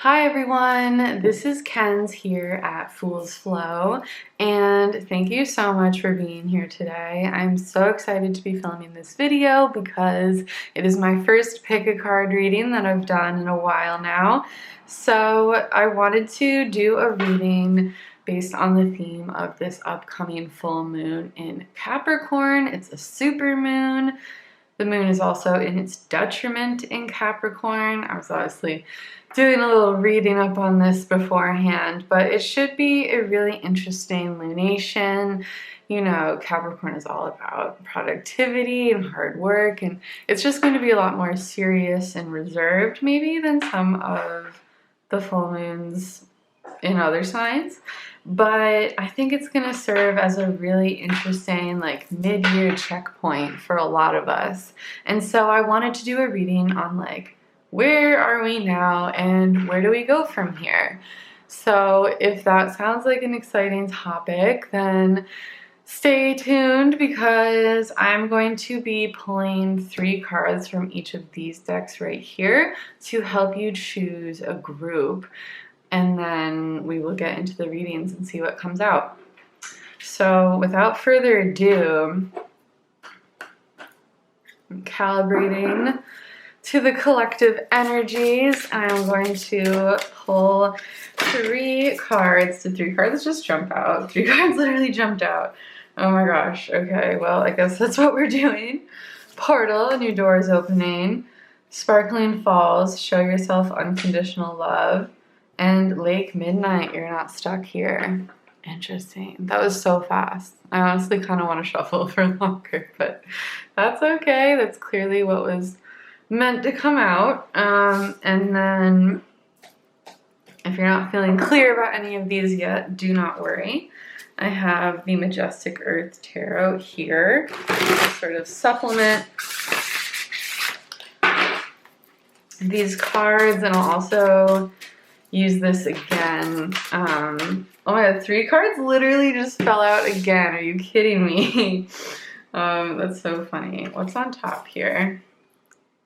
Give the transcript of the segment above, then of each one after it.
Hi everyone, this is Ken's here at Fool's Flow, and thank you so much for being here today. I'm so excited to be filming this video because it is my first pick a card reading that I've done in a while now. So I wanted to do a reading based on the theme of this upcoming full moon in Capricorn. It's a super moon. The moon is also in its detriment in Capricorn. I was obviously doing a little reading up on this beforehand, but it should be a really interesting lunation. You know, Capricorn is all about productivity and hard work, and it's just going to be a lot more serious and reserved maybe than some of the full moons in other signs. But I think it's going to serve as a really interesting like mid-year checkpoint for a lot of us. And so I wanted to do a reading on like, where are we now and where do we go from here? So if that sounds like an exciting topic, then stay tuned because I'm going to be pulling 3 cards from each of these decks right here to help you choose a group. And then we will get into the readings and see what comes out. So without further ado, I'm calibrating to the collective energies. I'm going to pull 3 cards. Did 3 cards just jump out? 3 cards literally jumped out. Oh my gosh. Okay, well, I guess that's what we're doing. Portal, a new door is opening. Sparkling Falls, show yourself unconditional love. And Lake Midnight, you're not stuck here. Interesting. That was so fast. I honestly kind of want to shuffle for longer, but that's okay. That's clearly what was meant to come out. And then if you're not feeling clear about any of these yet, do not worry. I have the Majestic Earth Tarot here to sort of supplement these cards, and I'll also use this again. Oh my god, 3 cards literally just fell out again. Are you kidding me? That's so funny. What's on top here?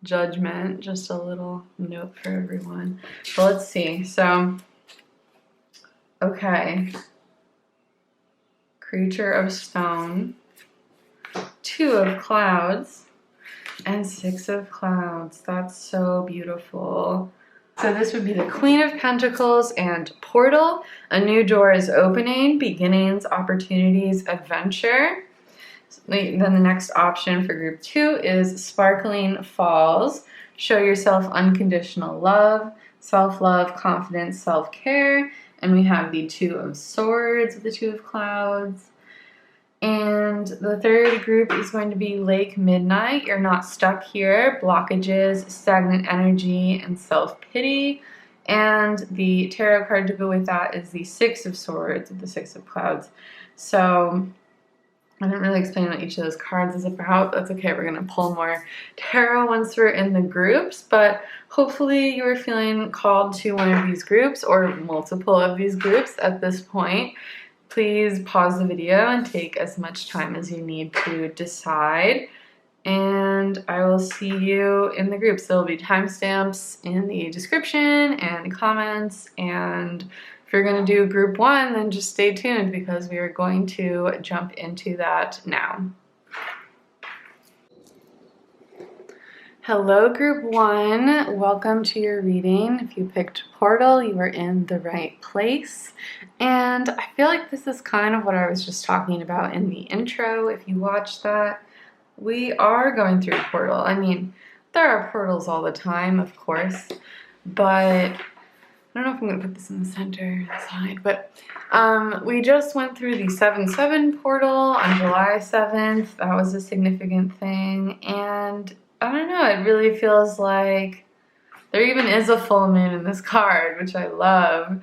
Judgment, just a little note for everyone. Well, let's see. So, okay. Creature of Stone, 2 of Clouds, and 6 of Clouds. That's so beautiful. So this would be the Queen of Pentacles and Portal. A new door is opening, beginnings, opportunities, adventure. Then the next option for group 2 is Sparkling Falls. Show yourself unconditional love, self-love, confidence, self-care. And we have the 2 of Swords with the 2 of Clouds. And the 3rd group is going to be Lake Midnight. You're not stuck here. Blockages, stagnant energy, and self-pity. And the tarot card to go with that is the 6 of Swords with the 6 of Clouds. So I didn't really explain what each of those cards is about. That's okay. We're going to pull more tarot once we're in the groups. But hopefully you are feeling called to one of these groups or multiple of these groups at this point. Please pause the video and take as much time as you need to decide. And I will see you in the groups. There will be timestamps in the description and comments. And if you're going to do group 1, then just stay tuned because we are going to jump into that now. Hello, group 1. Welcome to your reading. If you picked Portal, you are in the right place. And I feel like this is kind of what I was just talking about in the intro. If you watched that, we are going through Portal. I mean, there are portals all the time, of course, but I don't know if I'm going to put this in the center side, but we just went through the 7/7 portal on July 7th. That was a significant thing, and I don't know, it really feels like there even is a full moon in this card, which I love.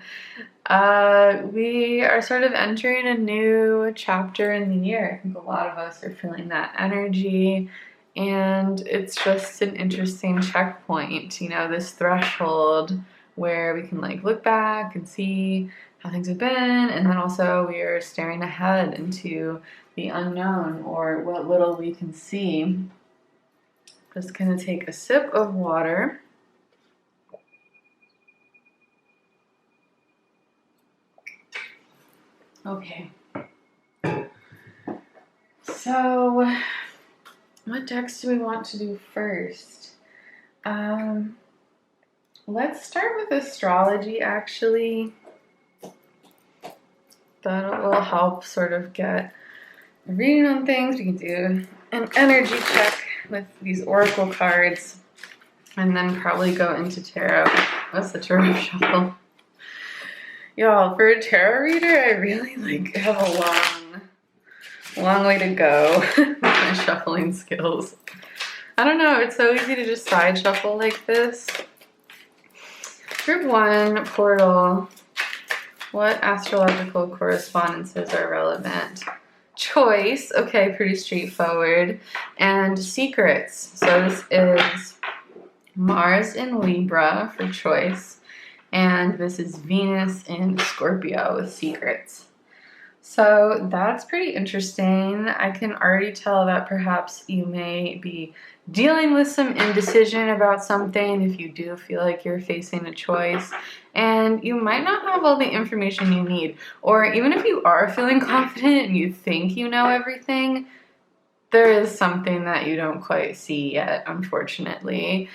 We are sort of entering a new chapter in the year. I think a lot of us are feeling that energy, and it's just an interesting checkpoint, you know, this threshold where we can like look back and see how things have been, and then also we are staring ahead into the unknown or what little we can see. Just gonna take a sip of water. Okay. So, what decks do we want to do first? Let's start with astrology, actually. That will help sort of get a reading on things. We can do an energy check with these oracle cards, and then probably go into tarot. That's such a rough shuffle. Y'all, for a tarot reader, I really have a long way to go with my shuffling skills. I don't know, it's so easy to just side shuffle like this. Group 1, portal. What astrological correspondences are relevant? Choice, okay, pretty straightforward. And secrets. So this is Mars in Libra for choice. And this is Venus in Scorpio with secrets. So that's pretty interesting. I can already tell that perhaps you may be dealing with some indecision about something if you do feel like you're facing a choice. And you might not have all the information you need. Or even if you are feeling confident and you think you know everything, there is something that you don't quite see yet, unfortunately.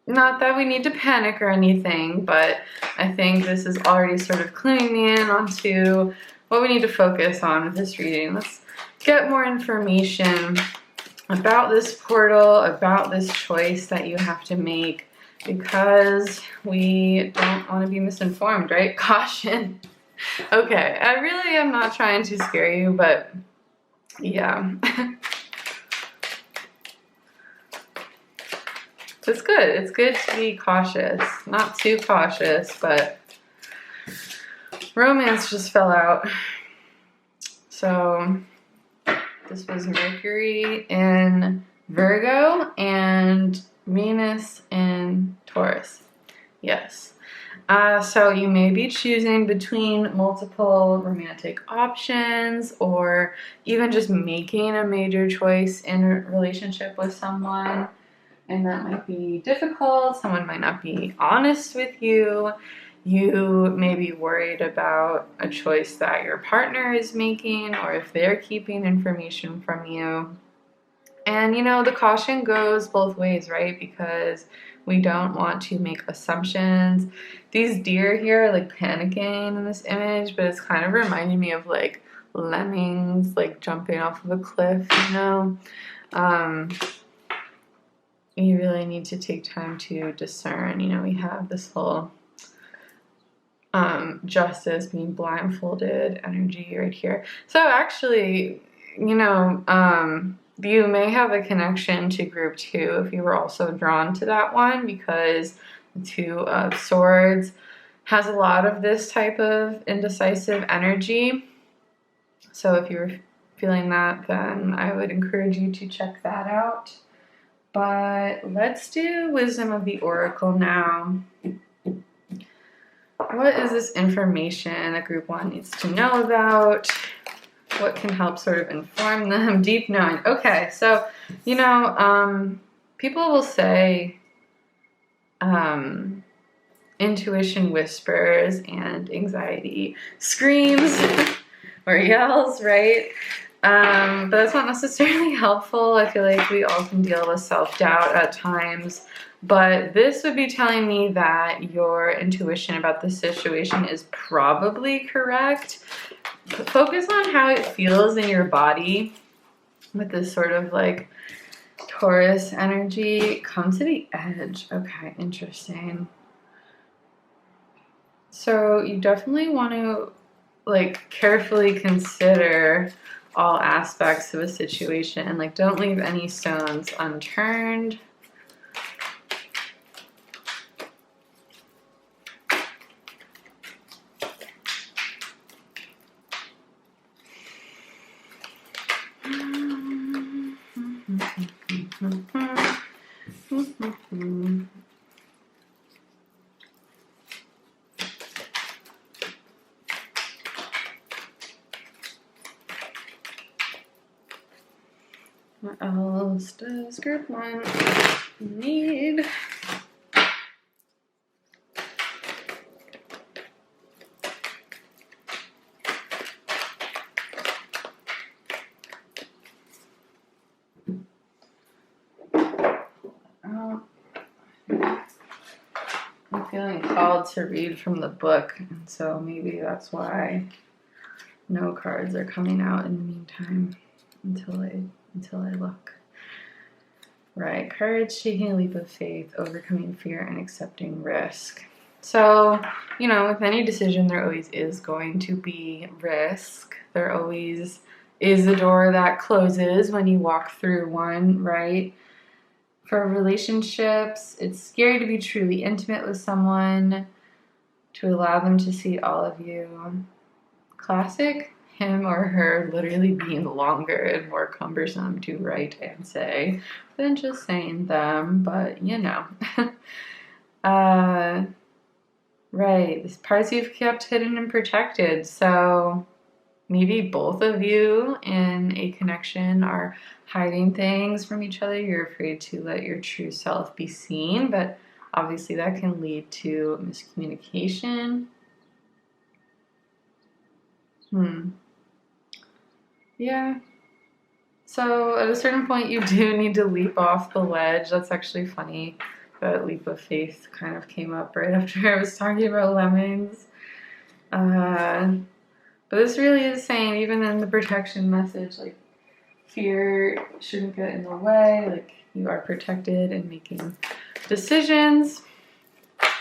Not that we need to panic or anything, but I think this is already sort of cluing me in onto what we need to focus on with this reading. Let's get more information about this portal, about this choice that you have to make, because we don't want to be misinformed, right? Caution. Okay, I really am not trying to scare you, but yeah. It's good. It's good to be cautious. Not too cautious, but romance just fell out. So this was Mercury in Virgo and Venus in Taurus. Yes. So you may be choosing between multiple romantic options, or even just making a major choice in a relationship with someone. And that might be difficult. Someone might not be honest with you. You may be worried about a choice that your partner is making, or if they're keeping information from you. And the caution goes both ways, right? Because we don't want to make assumptions. These deer here are panicking in this image, but it's kind of reminding me of lemmings jumping off of a cliff, You really need to take time to discern. We have this whole justice, being blindfolded energy right here. So actually, you may have a connection to group 2 if you were also drawn to that one, because the 2 of Swords has a lot of this type of indecisive energy. So if you're feeling that, then I would encourage you to check that out. But let's do Wisdom of the Oracle now. What is this information that group 1 needs to know about? What can help sort of inform them? Deep knowing. Okay, so, people will say intuition whispers and anxiety screams or yells, right? But that's not necessarily helpful. I feel like we all can deal with self-doubt at times. But this would be telling me that your intuition about the situation is probably correct. Focus on how it feels in your body with this sort of Taurus energy. Come to the edge. Okay, interesting. So you definitely want to carefully consider all aspects of a situation. Don't leave any stones unturned. What else does group 1 need? I'm feeling called to read from the book, and so maybe that's why no cards are coming out in the meantime until I look. Right, courage, taking a leap of faith, overcoming fear, and accepting risk. So, you know, with any decision, there always is going to be risk. There always is a door that closes when you walk through one, right? For relationships, it's scary to be truly intimate with someone, to allow them to see all of you. Classic, him or her literally being longer and more cumbersome to write and say than just saying them, but you know. Right, these parts you've kept hidden and protected, so maybe both of you in a connection are hiding things from each other. You're afraid to let your true self be seen, but obviously that can lead to miscommunication. Yeah. So at a certain point, you do need to leap off the ledge. That's actually funny. That leap of faith kind of came up right after I was talking about lemons. But this really is saying, even in the protection message, like, fear shouldn't get in the way. Like, you are protected in making decisions.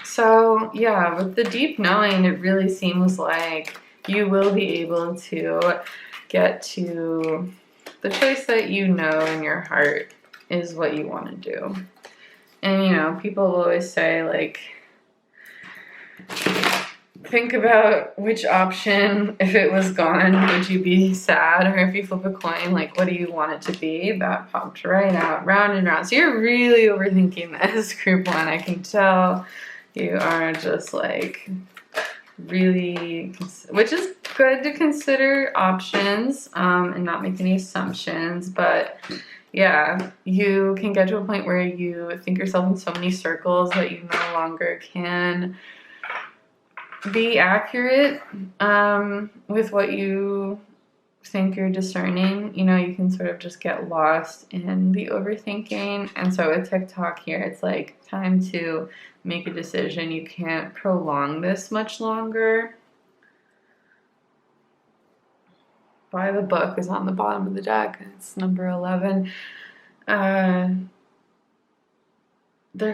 So yeah, with the deep knowing, it really seems like you will be able to get to the choice that you know in your heart is what you want to do. And you know, people will always say, like, think about which option, if it was gone, would you be sad? Or if you flip a coin, like, what do you want it to be? That popped right out, round and round. So you're really overthinking this, group one. I can tell you are just like really, which is good to consider options and not make any assumptions. But yeah, you can get to a point where you think yourself in so many circles that you no longer can be accurate with what you think you're discerning. You know, you can sort of just get lost in the overthinking. And so with TikTok here, it's like time to make a decision. You can't prolong this much longer. By the book is on the bottom of the deck. It's number 11. There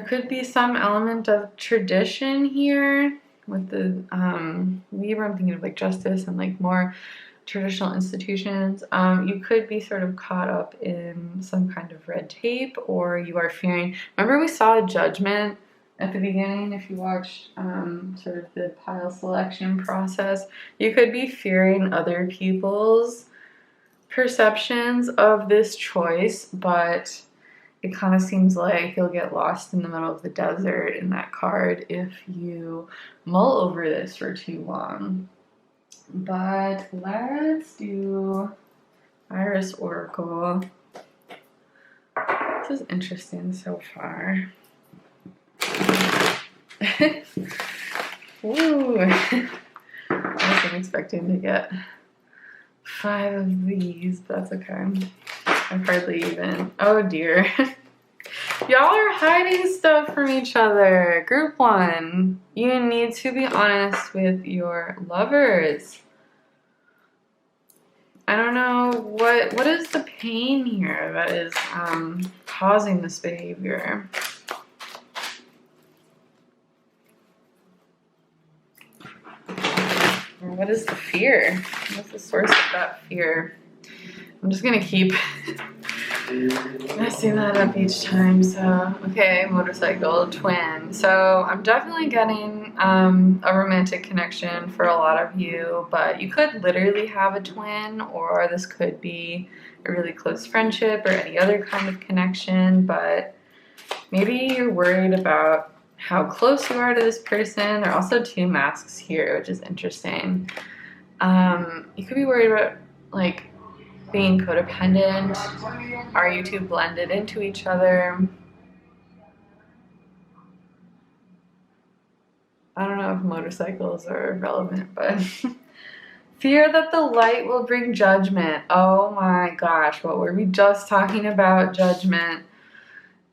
could be some element of tradition here with the Libra. I'm thinking of like justice and like more traditional institutions. You could be sort of caught up in some kind of red tape, or you are fearing. Remember, we saw a judgment at the beginning. If you watched sort of the pile selection process, you could be fearing other people's perceptions of this choice, but it kind of seems like you'll get lost in the middle of the desert in that card if you mull over this for too long. But let's do Iris Oracle. This is interesting so far. Ooh. I wasn't expecting to get 5 of these, but that's okay. I've hardly even. Oh dear. Y'all are hiding stuff from each other. Group 1, you need to be honest with your lovers. I don't know what is the pain here that is causing this behavior. Or what is the fear? What's the source of that fear? I'm just gonna keep messing that up each time. So, okay, motorcycle, twin. So I'm definitely getting a romantic connection for a lot of you, but you could literally have a twin, or this could be a really close friendship or any other kind of connection. But maybe you're worried about how close you are to this person. There are also 2 masks here, which is interesting. You could be worried about like being codependent. Are you 2 blended into each other? I don't know if motorcycles are relevant, but fear that the light will bring judgment. Oh my gosh, what were we just talking about? Judgment.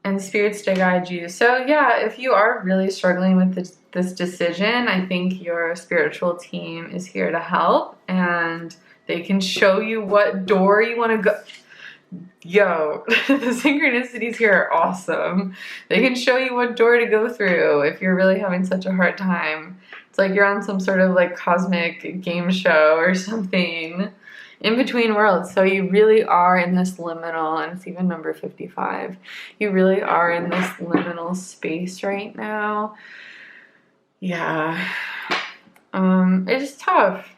and spirits to guide you. So yeah, if you are really struggling with this decision, I think your spiritual team is here to help, and they can show you what door you want to go. Yo, the synchronicities here are awesome. They can show you what door to go through if you're really having such a hard time. It's like you're on some sort of like cosmic game show or something in between worlds. So you really are in this liminal, and it's even number 55. You really are in this liminal space right now. Yeah. It's tough.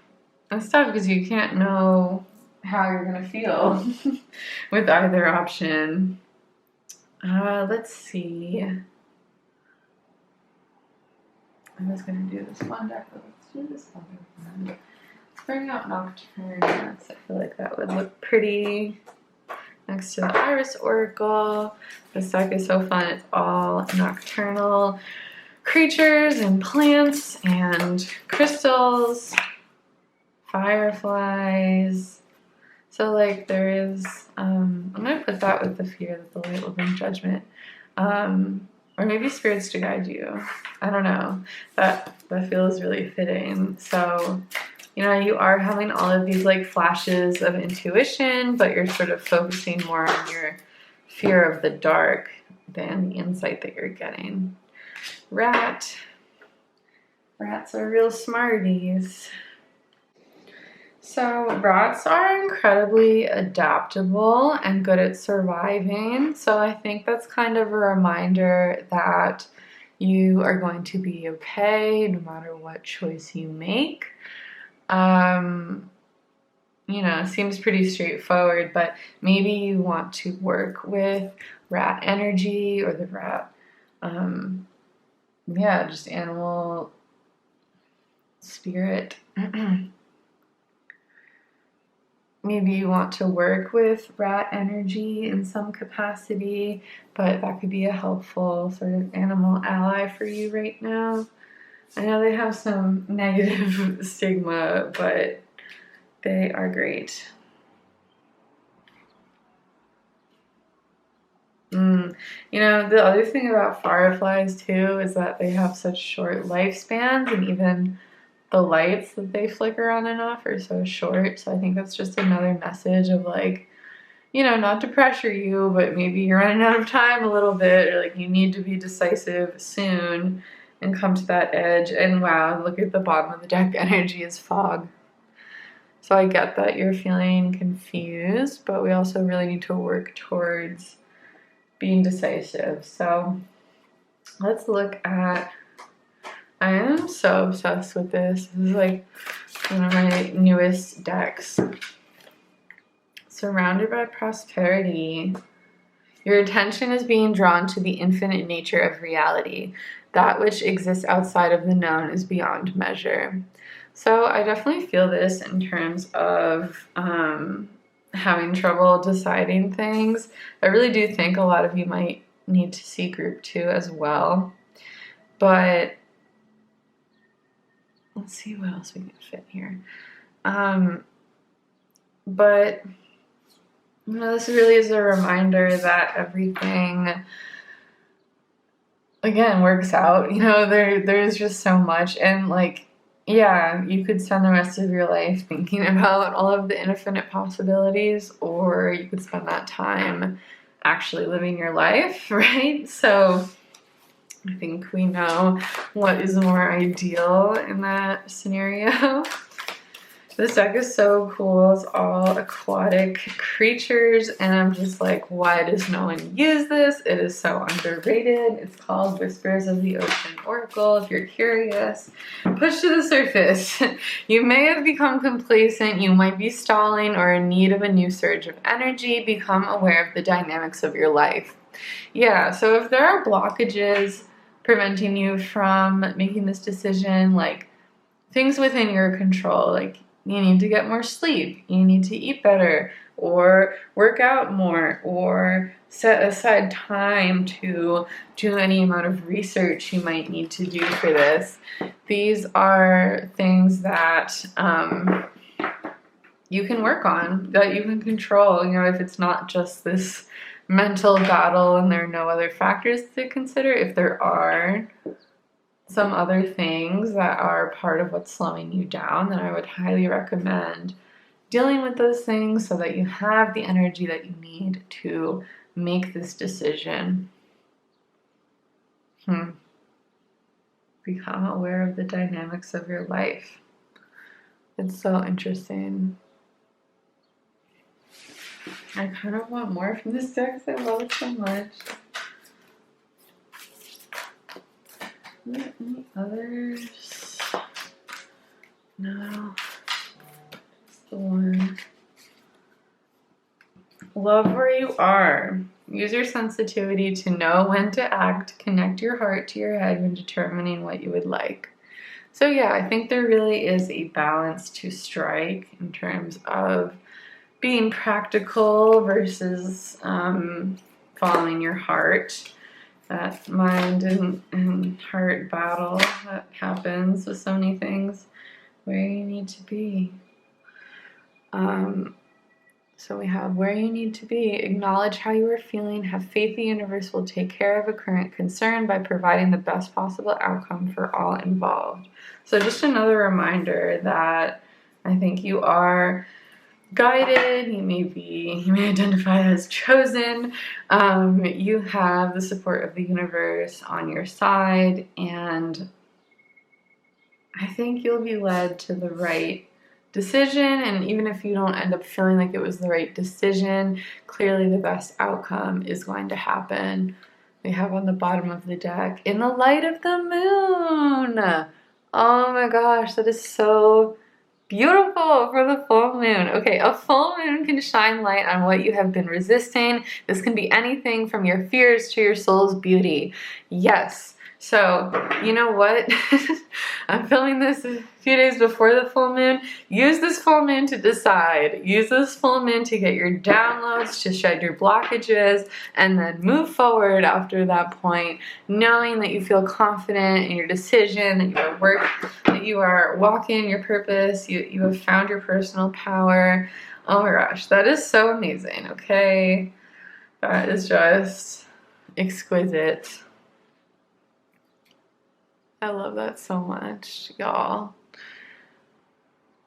It's tough because you can't know how you're gonna feel with either option. Let's see. I was gonna do this one deck, but let's do this other one. Let's bring out Nocturna. I feel like that would look pretty next to the Iris Oracle. This deck is so fun. It's all nocturnal creatures and plants and crystals, fireflies. So like there is, I'm going to put that with the fear that the light will bring judgment. Or maybe spirits to guide you. I don't know. That feels really fitting. So, you know, you are having all of these like flashes of intuition, but you're sort of focusing more on your fear of the dark than the insight that you're getting. Rats are real smarties. So rats are incredibly adaptable and good at surviving. So I think that's kind of a reminder that you are going to be okay no matter what choice you make. You know, seems pretty straightforward, but maybe you want to work with rat energy or the rat, yeah, just animal spirit. Maybe you want to work with rat energy in some capacity, but that could be a helpful sort of animal ally for you right now. I know they have some negative stigma, but they are great. You know, the other thing about fireflies too is that they have such short lifespans, and even the lights that they flicker on and off are so short. So I think that's just another message of like, you know, not to pressure you, but maybe you're running out of time a little bit, or like you need to be decisive soon and come to that edge. And wow, look at the bottom of the deck. Energy is fog. So I get that you're feeling confused, but we also really need to work towards being decisive. So let's look at, I am so obsessed with this. This is like one of my newest decks. Surrounded by prosperity. Your attention is being drawn to the infinite nature of reality. That which exists outside of the known is beyond measure. So I definitely feel this in terms of having trouble deciding things. I really do think a lot of you might need to see group 2 as well. But let's see what else we can fit here. But you know, this really is a reminder that everything, again, works out. You know, there's just so much, and like, yeah, you could spend the rest of your life thinking about all of the infinite possibilities, or you could spend that time actually living your life, right? So I think we know what is more ideal in that scenario. This deck is so cool. It's all aquatic creatures, and I'm just like, why does no one use this? It is so underrated. It's called Whispers of the Ocean Oracle. If you're curious, push to the surface. You may have become complacent, you might be stalling or in need of a new surge of energy. Become aware of the dynamics of your life. Yeah, so if there are blockages preventing you from making this decision, like things within your control, like you need to get more sleep, you need to eat better, or work out more, or set aside time to do any amount of research you might need to do for this. These are things that you can work on, that you can control. You know, if it's not just this mental battle and there are no other factors to consider, if there are some other things that are part of what's slowing you down, then I would highly recommend dealing with those things so that you have the energy that you need to make this decision. Become aware of the dynamics of your life. It's so interesting. I kind of want more from this deck because I love it so much. Are there any others? No. Just the one. Love where you are. Use your sensitivity to know when to act. Connect your heart to your head when determining what you would like. So yeah, I think there really is a balance to strike in terms of being practical versus following your heart. That mind and heart battle that happens with so many things, where you need to be. So we have where you need to be. Acknowledge how you are feeling. Have faith the universe will take care of a current concern by providing the best possible outcome for all involved. So just another reminder that I think you are guided, you may identify as chosen, you have the support of the universe on your side, and I think you'll be led to the right decision. And even if you don't end up feeling like it was the right decision, clearly the best outcome is going to happen. We have on the bottom of the deck, in the light of the moon. Oh my gosh, that is so beautiful for the full moon. Okay, a full moon can shine light on what you have been resisting. This can be anything from your fears to your soul's beauty. Yes. So, you know what? I'm filming this a few days before the full moon. Use this full moon to decide. Use this full moon to get your downloads, to shed your blockages, and then move forward after that point, knowing that you feel confident in your decision, that you are walking your purpose, you have found your personal power. Oh my gosh, that is so amazing, okay? That is just exquisite. I love that so much, y'all.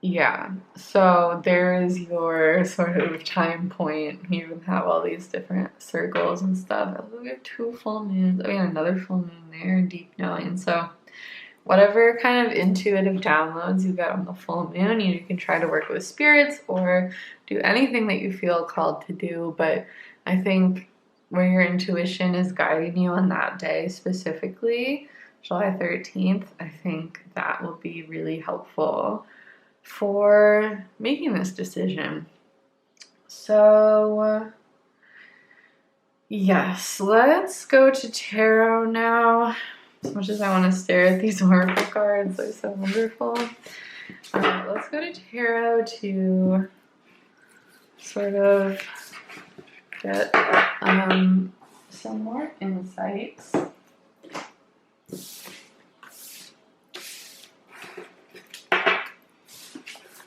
Yeah, so there is your sort of time point. We even have all these different circles and stuff. We have 2 full moons. We have another full moon there, deep knowing. So whatever kind of intuitive downloads you get on the full moon, you can try to work with spirits or do anything that you feel called to do. But I think where your intuition is guiding you on that day specifically, July 13th, I think that will be really helpful for making this decision. So, yes, let's go to tarot now. As much as I want to stare at these oracle cards, they're so wonderful. Let's go to tarot to sort of get some more insights.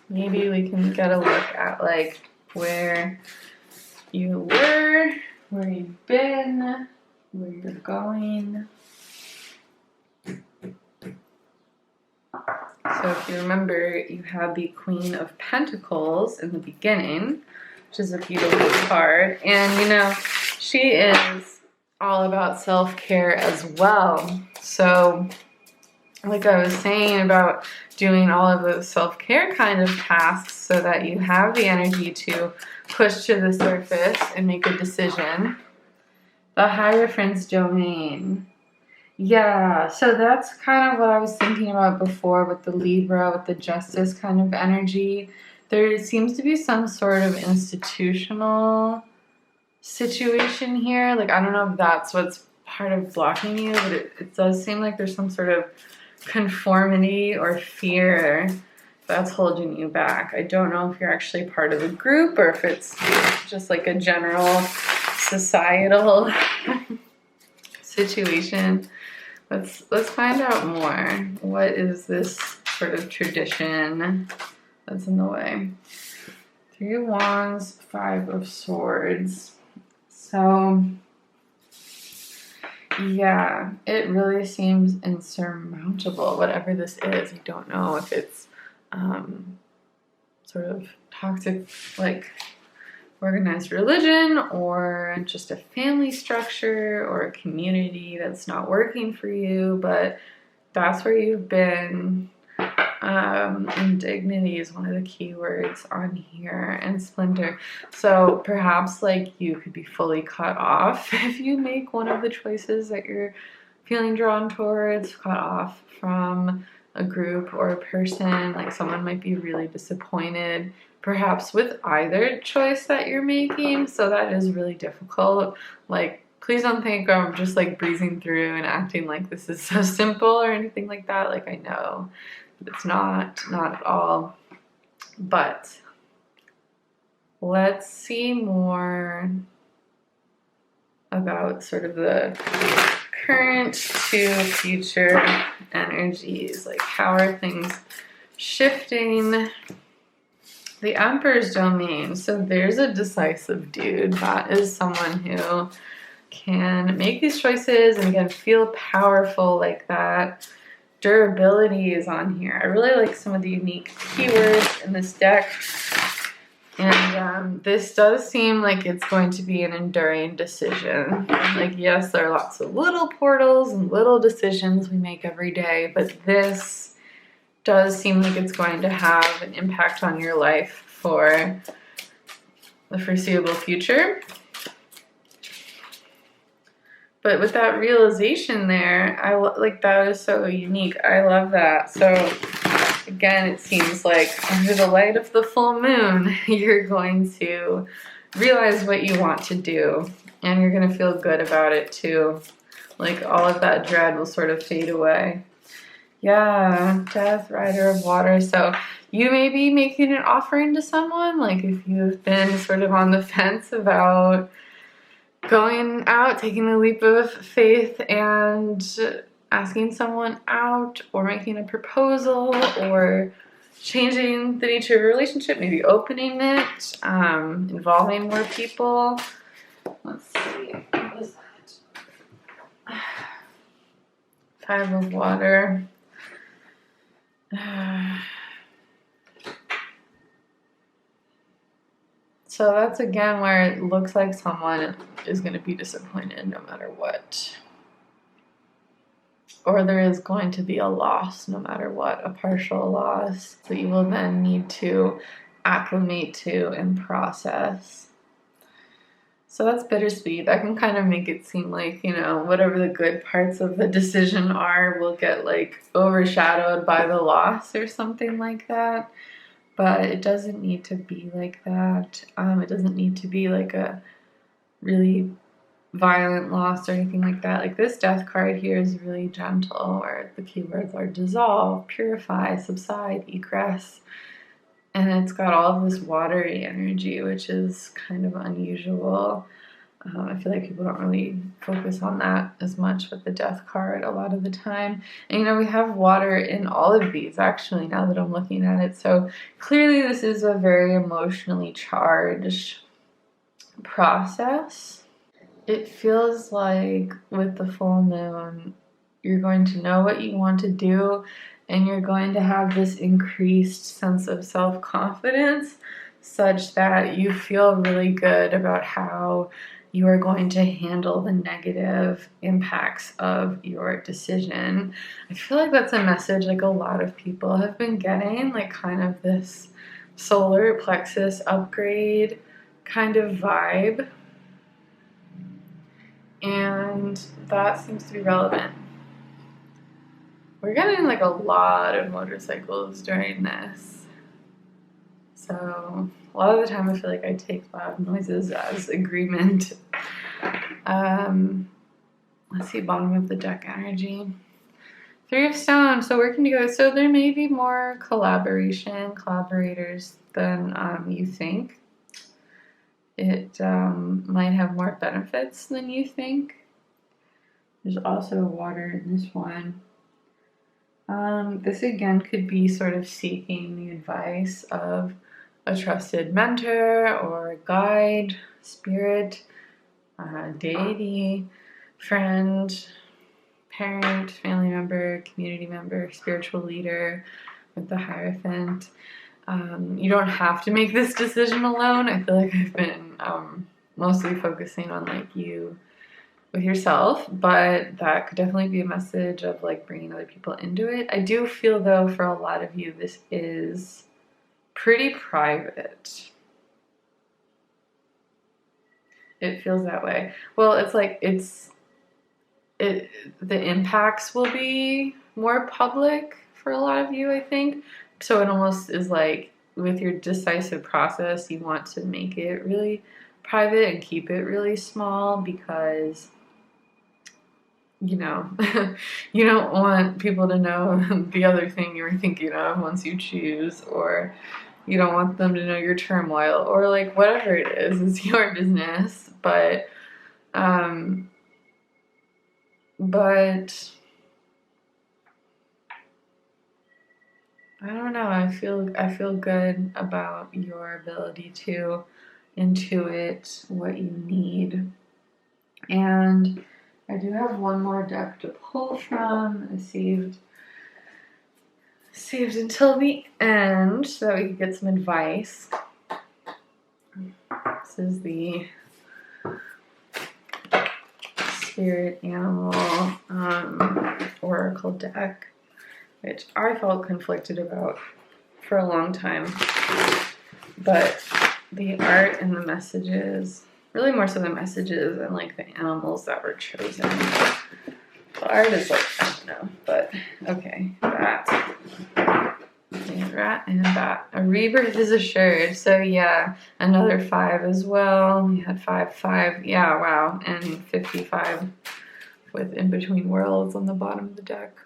Maybe we can get a look at like where you were, where you've been, where you're going. So if you remember, you have the Queen of Pentacles in the beginning, which is a beautiful card. And you know, she is all about self-care as well. So like I was saying about doing all of those self-care kind of tasks so that you have the energy to push to the surface and make a decision. The Hierophant's domain. Yeah, so that's kind of what I was thinking about before with the Libra, with the Justice kind of energy. There seems to be some sort of institutional situation here. Like, I don't know if that's what's part of blocking you, but it does seem like there's some sort of conformity or fear that's holding you back. I don't know if you're actually part of a group or if it's just like a general societal situation. Let's find out more. What is this sort of tradition that's in the way? 3 of Wands, 5 of Swords. So So yeah, it really seems insurmountable, whatever this is. I don't know if it's sort of toxic, like organized religion, or just a family structure or a community that's not working for you, but that's where you've been. Indignity is one of the key words on here, and splinter. So perhaps like you could be fully cut off if you make one of the choices that you're feeling drawn towards, cut off from a group or a person. Like someone might be really disappointed perhaps with either choice that you're making, so that is really difficult. Like, please don't think I'm just like breezing through and acting like this is so simple or anything like that. Like, I know it's not at all. But let's see more about sort of the current to future energies. Like, how are things shifting? The Emperor's domain. So there's a decisive dude. That is someone who can make these choices and again feel powerful like that. Durability is on here. I really like some of the unique keywords in this deck. And this does seem like it's going to be an enduring decision. Like, yes, there are lots of little portals and little decisions we make every day, but this does seem like it's going to have an impact on your life for the foreseeable future. But with that realization there, like that is so unique. I love that. So again, it seems like under the light of the full moon, you're going to realize what you want to do, and you're going to feel good about it too. Like all of that dread will sort of fade away. Yeah, Death, Rider of Water. So you may be making an offering to someone, like if you've been sort of on the fence about going out, taking the leap of faith and asking someone out, or making a proposal, or changing the nature of your relationship, maybe opening it, involving more people. Let's see, what is that? Five of Water. So that's again where it looks like someone is going to be disappointed no matter what. Or there is going to be a loss no matter what, a partial loss that you will then need to acclimate to and process. So that's bittersweet. That can kind of make it seem like, you know, whatever the good parts of the decision are will get like overshadowed by the loss or something like that. But it doesn't need to be like that. It doesn't need to be like a really violent loss or anything like that. Like this Death card here is really gentle, where the keywords are dissolve, purify, subside, egress. And it's got all of this watery energy, which is kind of unusual. I feel like people don't really focus on that as much with the Death card a lot of the time. And, you know, we have water in all of these, actually, now that I'm looking at it. So clearly this is a very emotionally charged process. It feels like with the full moon, you're going to know what you want to do, and you're going to have this increased sense of self-confidence such that you feel really good about how you are going to handle the negative impacts of your decision. I feel like that's a message like a lot of people have been getting, like kind of this solar plexus upgrade kind of vibe. And that seems to be relevant. We're getting like a lot of motorcycles during this. So a lot of the time I feel like I take loud noises as agreement. Let's see, bottom of the deck energy. Three of Stones, so working together. So there may be more collaborators than you think. It might have more benefits than you think. There's also water in this one. This again could be sort of seeking the advice of a trusted mentor or guide, spirit, deity, friend, parent, family member, community member, spiritual leader with the Hierophant. You don't have to make this decision alone. I feel like I've been mostly focusing on like you with yourself, but that could definitely be a message of like bringing other people into it. I do feel though for a lot of you this is pretty private. It feels that way. Well, it's like the impacts will be more public for a lot of you, I think. So it almost is like with your decisive process, you want to make it really private and keep it really small because, you know, you don't want people to know the other thing you were thinking of once you choose, or you don't want them to know your turmoil, or like whatever it is, it's your business. But I don't know. I feel good about your ability to intuit what you need. And I do have one more deck to pull from. I saved until the end so that we could get some advice. This is the Spirit Animal Oracle deck, which I felt conflicted about for a long time. But the art and the messages, really more so the messages and like the animals that were chosen. The art is like, I don't know, but okay, that. And rat and bat. A rebirth is assured. So yeah, another 5 as well. We had 5. Yeah, wow. And 55 with in between worlds on the bottom of the deck.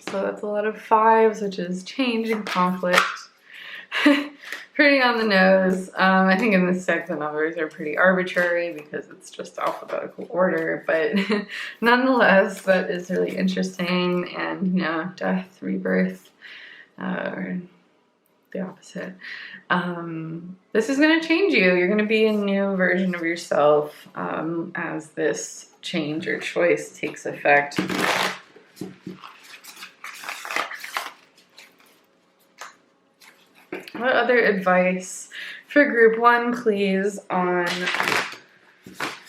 So that's a lot of 5s, which is change and conflict. Pretty on the nose. I think in this deck the numbers are pretty arbitrary because it's just alphabetical order, but nonetheless that is really interesting. And you know, death, rebirth, or the opposite. This is going to change you. You're going to be a new version of yourself as this change or choice takes effect. What other advice for group 1, please, on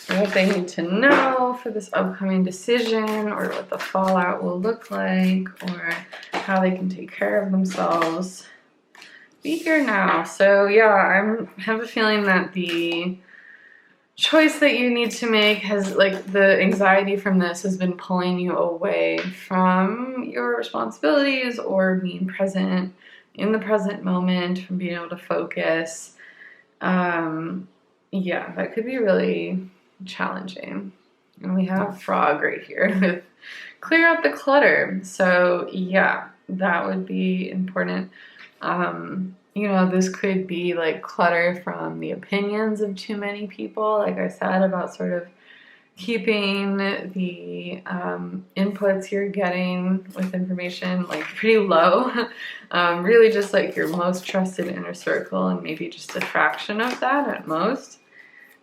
what they need to know for this upcoming decision, or what the fallout will look like, or how they can take care of themselves? Be here now. So yeah, I have a feeling that the choice that you need to make has, like, the anxiety from this has been pulling you away from your responsibilities or being present in the present moment, from being able to focus. Yeah, that could be really challenging. And we have frog right here with clear out the clutter. So yeah, that would be important. You know, this could be like clutter from the opinions of too many people, like I said, about sort of keeping the inputs you're getting with information like pretty low. Really just like your most trusted inner circle, and maybe just a fraction of that at most.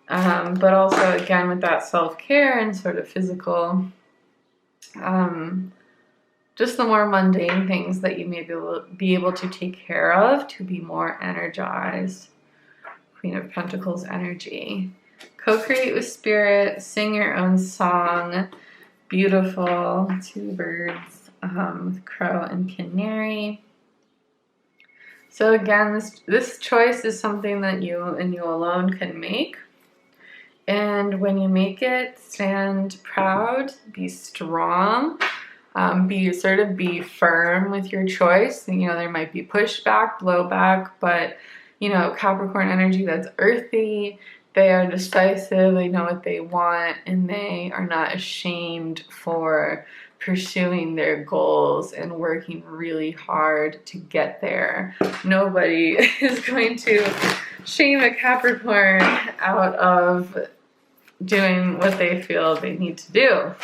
But also, again, with that self-care and sort of physical, just the more mundane things that you may be able to take care of to be more energized. Queen of Pentacles energy. Co-create with spirit, sing your own song. Beautiful. 2 birds with crow and canary. So again, this choice is something that you and you alone can make. And when you make it, stand proud, be strong, be firm with your choice. You know, there might be pushback, blowback, but you know, Capricorn energy, that's earthy. They are decisive, they know what they want, and they are not ashamed for pursuing their goals and working really hard to get there. Nobody is going to shame a Capricorn out of doing what they feel they need to do.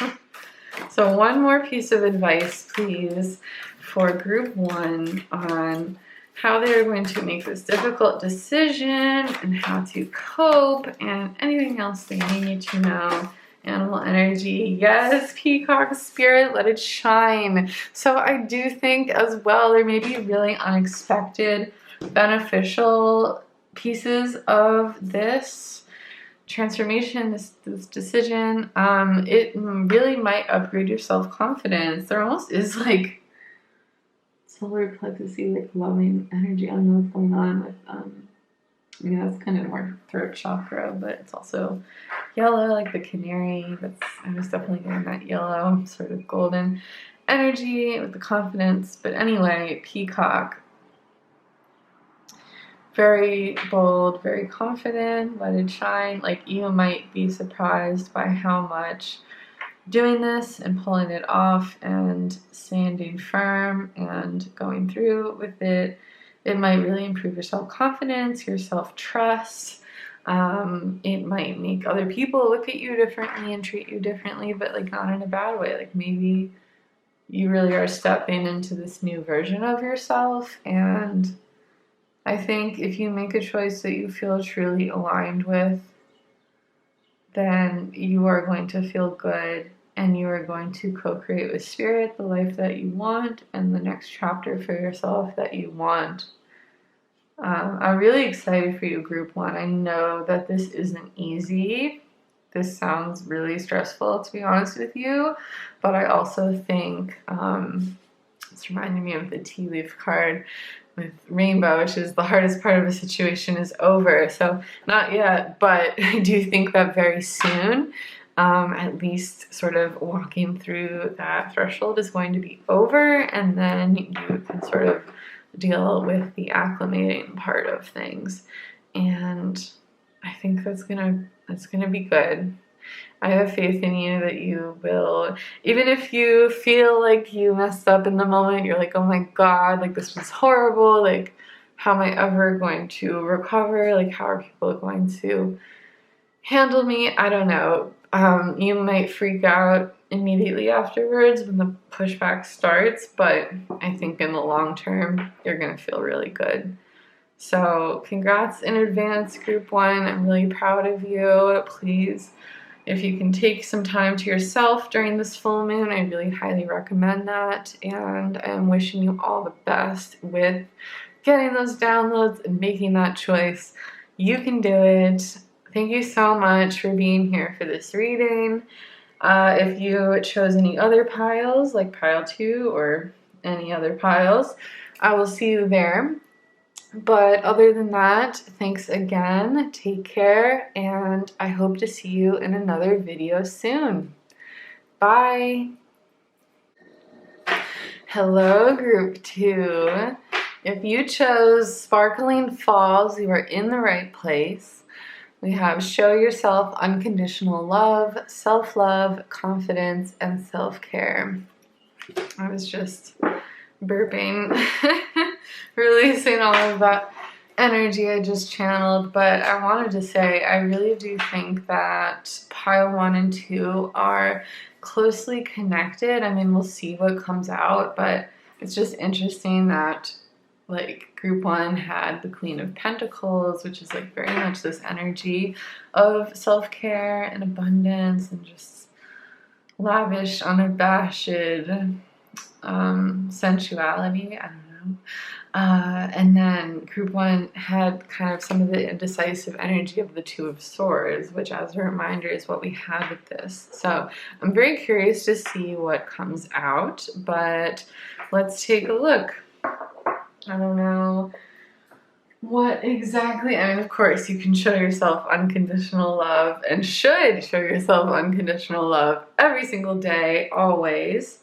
So one more piece of advice, please, for group 1 on how they're going to make this difficult decision and how to cope and anything else they need to know. Animal energy, yes, peacock spirit, let it shine. So I do think as well there may be really unexpected beneficial pieces of this transformation, this decision. It really might upgrade your self-confidence. There almost is like solar plexusy, like loving energy. I don't know what's going on with that's kind of more throat chakra, but it's also yellow, like the canary. I was definitely getting that yellow, sort of golden energy with the confidence. But anyway, peacock, very bold, very confident, let it shine. Like you might be surprised by how much doing this and pulling it off and standing firm and going through with it, it might really improve your self-confidence, your self-trust. It might make other people look at you differently and treat you differently, but like not in a bad way. Like maybe you really are stepping into this new version of yourself. And I think if you make a choice that you feel truly aligned with, then you are going to feel good and you are going to co-create with spirit the life that you want and the next chapter for yourself that you want. I'm really excited for you, Group 1. I know that this isn't easy. This sounds really stressful, to be honest with you, but I also think it's reminding me of the tea leaf card with rainbow, which is the hardest part of a situation is over. So not yet, but I do think that very soon, at least sort of walking through that threshold is going to be over, and then you can sort of deal with the acclimating part of things. And I think that's gonna be good. I have faith in you that you will, even if you feel like you messed up in the moment, you're like, oh my God, like this was horrible, like how am I ever going to recover? Like how are people going to handle me? I don't know. You might freak out immediately afterwards when the pushback starts, but I think in the long term, you're gonna feel really good. So congrats in advance, Group 1. I'm really proud of you. Please, if you can take some time to yourself during this full moon, I really highly recommend that. And I'm wishing you all the best with getting those downloads and making that choice. You can do it. Thank you so much for being here for this reading. If you chose any other piles, like pile 2 or any other piles, I will see you there. But other than that, thanks again, take care, and I hope to see you in another video soon. Bye! Hello, Group 2. If you chose Sparkling Falls, you are in the right place. We have Show Yourself Unconditional Love, Self-Love, Confidence, and Self-Care. I was just burping, releasing all of that energy I just channeled, but I wanted to say I really do think that pile 1 and 2 are closely connected. I mean, we'll see what comes out, but it's just interesting that like Group 1 had the Queen of Pentacles, which is like very much this energy of self-care and abundance and just lavish, unabashed sensuality. I don't know. And then Group 1 had kind of some of the indecisive energy of the Two of Swords, which as a reminder is what we had with this. So I'm very curious to see what comes out, but let's take a look. I don't know what exactly, I mean, of course, you can show yourself unconditional love and should show yourself unconditional love every single day, always.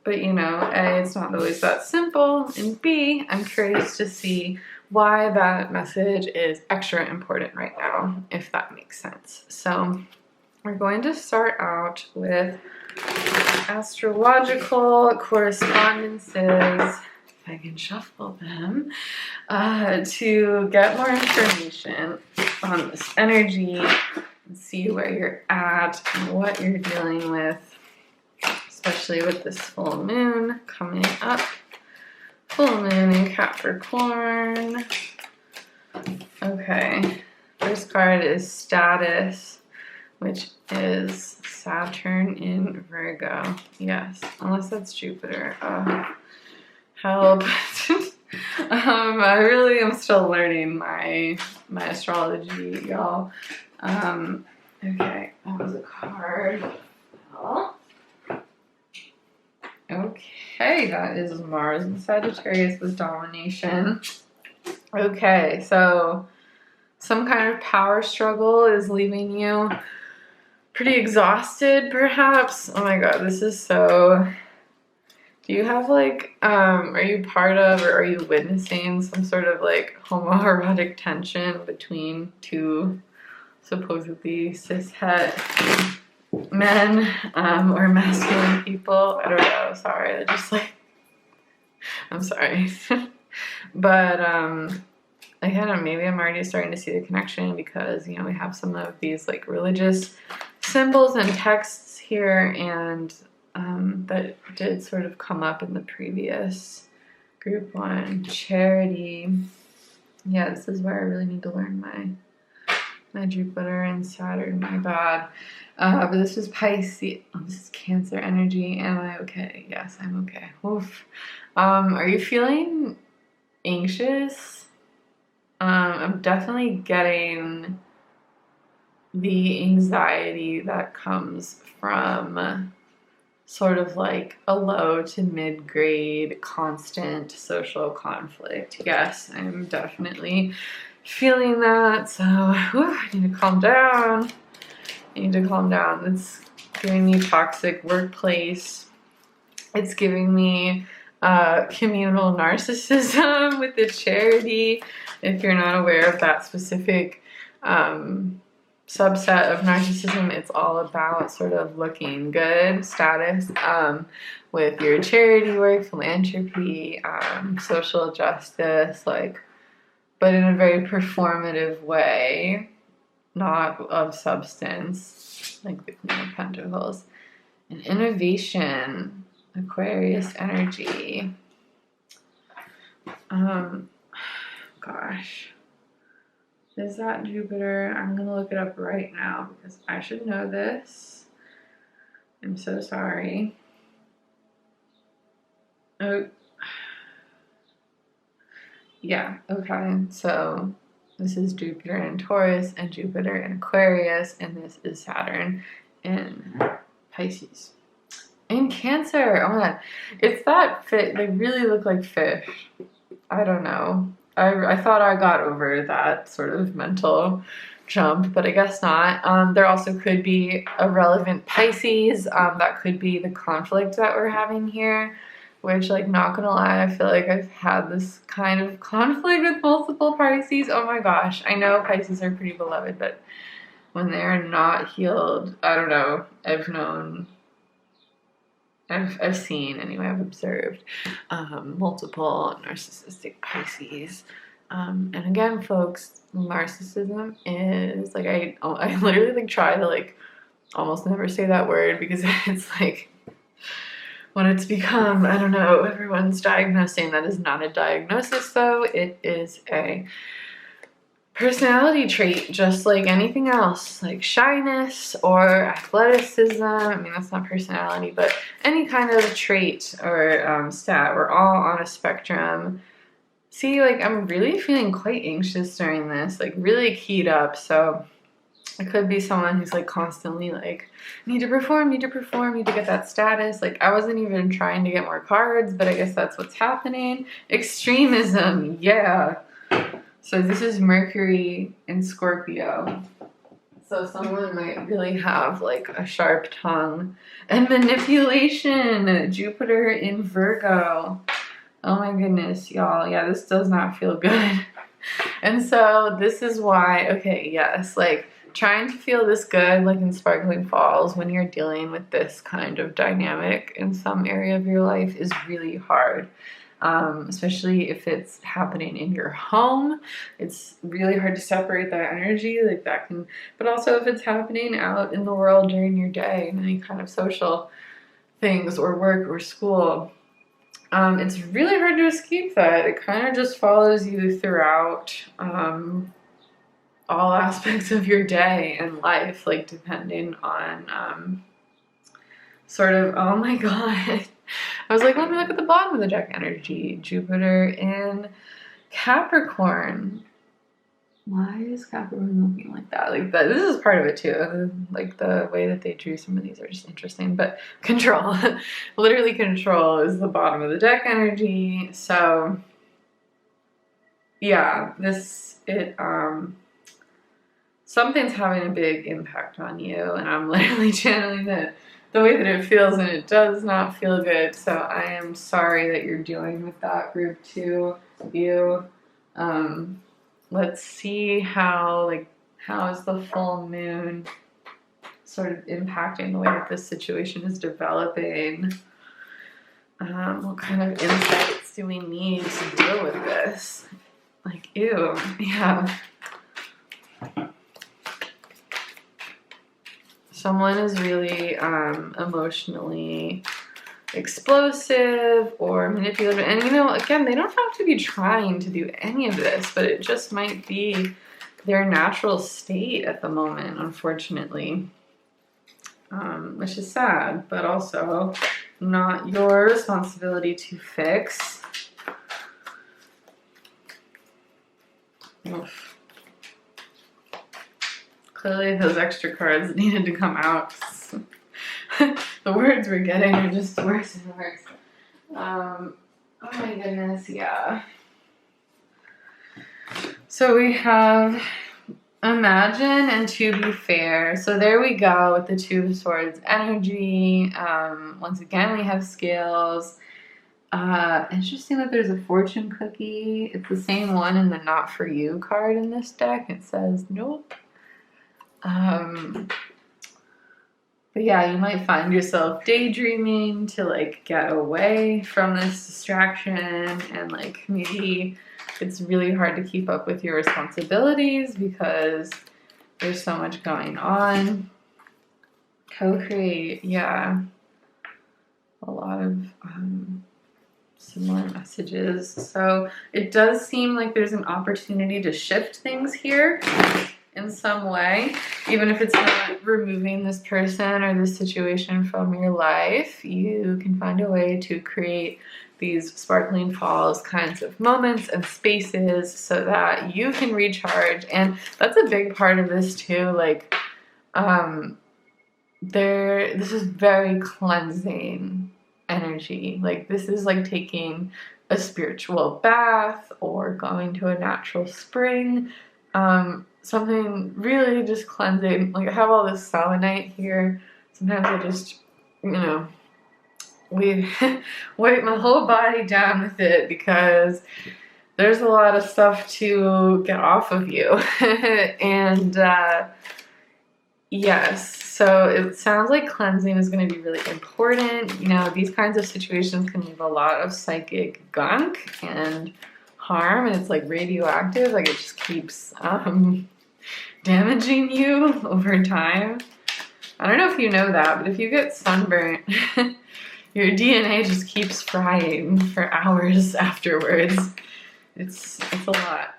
But you know, A, it's not always that simple, and B, I'm curious to see why that message is extra important right now, if that makes sense. So we're going to start out with astrological correspondences. If I can shuffle them, to get more information on this energy and see where you're at and what you're dealing with, especially with this full moon coming up Full moon in Capricorn. Okay, first card is status, which is Saturn in Virgo. Yes, unless that's Jupiter. Help. I really am still learning my astrology, y'all. Okay, that was a card. Well, okay, that is Mars and Sagittarius with domination. Okay, so some kind of power struggle is leaving you pretty exhausted, perhaps. Oh my god, this is so... Do you have like, are you part of or are you witnessing some sort of like homoerotic tension between two supposedly cishet men or masculine people? I don't know, sorry, I just like, I'm sorry. But I kind of, maybe I'm already starting to see the connection because, you know, we have some of these like religious symbols and texts here, and that did sort of come up in the previous group one. Charity. Yeah, this is where I really need to learn my Jupiter and Saturn, my bad. But this is Pisces. Oh, this is Cancer energy. Am I okay? Yes, I'm okay. Oof. Are you feeling anxious? I'm definitely getting the anxiety that comes from sort of like a low to mid-grade constant social conflict. Yes, I'm definitely feeling that. So I need to calm down. I need to calm down. It's giving me toxic workplace. It's giving me communal narcissism with the Charity. If you're not aware of that specific subset of narcissism, it's all about sort of looking good status with your charity work, philanthropy, social justice, like, but in a very performative way, not of substance, like the Queen of Pentacles. And innovation, Aquarius energy. Gosh. Is that Jupiter? I'm gonna look it up right now because I should know this. I'm so sorry. Oh, yeah, okay. So this is Jupiter in Taurus and Jupiter in Aquarius, and this is Saturn in Pisces. In Cancer, oh my god. It's that fit, they really look like fish. I don't know. I thought I got over that sort of mental jump, but I guess not. There also could be a relevant Pisces. That could be the conflict that we're having here, which, like, not gonna lie, I feel like I've had this kind of conflict with multiple Pisces. Oh my gosh. I know Pisces are pretty beloved, but when they're not healed, I don't know. I've seen, anyway, I've observed multiple narcissistic Pisces. And again, folks, narcissism is, like, I literally, like, try to, like, almost never say that word because it's, like, what it's become. I don't know, everyone's diagnosing. That is not a diagnosis, though. It is a personality trait, just like anything else, like shyness or athleticism. I mean, that's not personality, but any kind of trait or stat. We're all on a spectrum. See, like, I'm really feeling quite anxious during this, like really keyed up. So it could be someone who's like constantly like, need to perform, need to get that status. Like, I wasn't even trying to get more cards, but I guess that's what's happening. Extremism, yeah. So this is Mercury in Scorpio. So someone might really have like a sharp tongue. And manipulation, Jupiter in Virgo. Oh my goodness, y'all. Yeah, this does not feel good. And so this is why, okay, yes, like trying to feel this good, like in Sparkling Falls, when you're dealing with this kind of dynamic in some area of your life is really hard. Especially if it's happening in your home. It's really hard to separate that energy, like that can, but also if it's happening out in the world during your day and any kind of social things or work or school. it's really hard to escape that. It kind of just follows you throughout all aspects of your day and life, like depending on sort of, oh my god. I was like, let me look at the bottom of the deck energy. Jupiter in Capricorn. Why is Capricorn looking like that? Like that, this is part of it too. Like the way that they drew some of these are just interesting. But control, literally control is the bottom of the deck energy. So yeah, something's having a big impact on you, and I'm literally channeling it the way that it feels, and it does not feel good. So I am sorry that you're dealing with that, group 2. You. Let's see how is the full moon sort of impacting the way that this situation is developing. What kind of insights do we need to deal with this? Like, ew, yeah. Someone is really emotionally explosive or manipulative, and you know, again, they don't have to be trying to do any of this, but it just might be their natural state at the moment, unfortunately, which is sad, but also not your responsibility to fix. Oof. Clearly those extra cards needed to come out. The words we're getting are just worse and worse. Oh my goodness, yeah. So we have imagine and to be fair. So there we go with the 2 of Swords energy. Once again, we have scales. Interesting that there's a fortune cookie. It's the same one in the not for you card in this deck. It says nope. But yeah, you might find yourself daydreaming to like get away from this distraction, and like maybe it's really hard to keep up with your responsibilities because there's so much going on. Co-create, yeah. A lot of similar messages. So it does seem like there's an opportunity to shift things here in some way, even if it's not removing this person or this situation from your life. You can find a way to create these sparkling falls kinds of moments and spaces so that you can recharge. And that's a big part of this too. Like, this is very cleansing energy. Like, this is like taking a spiritual bath or going to a natural spring. Something really just cleansing. Like, I have all this selenite here. Sometimes I just, you know, wipe my whole body down with it because there's a lot of stuff to get off of you. And yes, so it sounds like cleansing is going to be really important. You know, these kinds of situations can leave a lot of psychic gunk and harm, and it's like radioactive. Like, it just keeps damaging you over time. I don't know if you know that, but if you get sunburnt, your DNA just keeps frying for hours afterwards. It's a lot.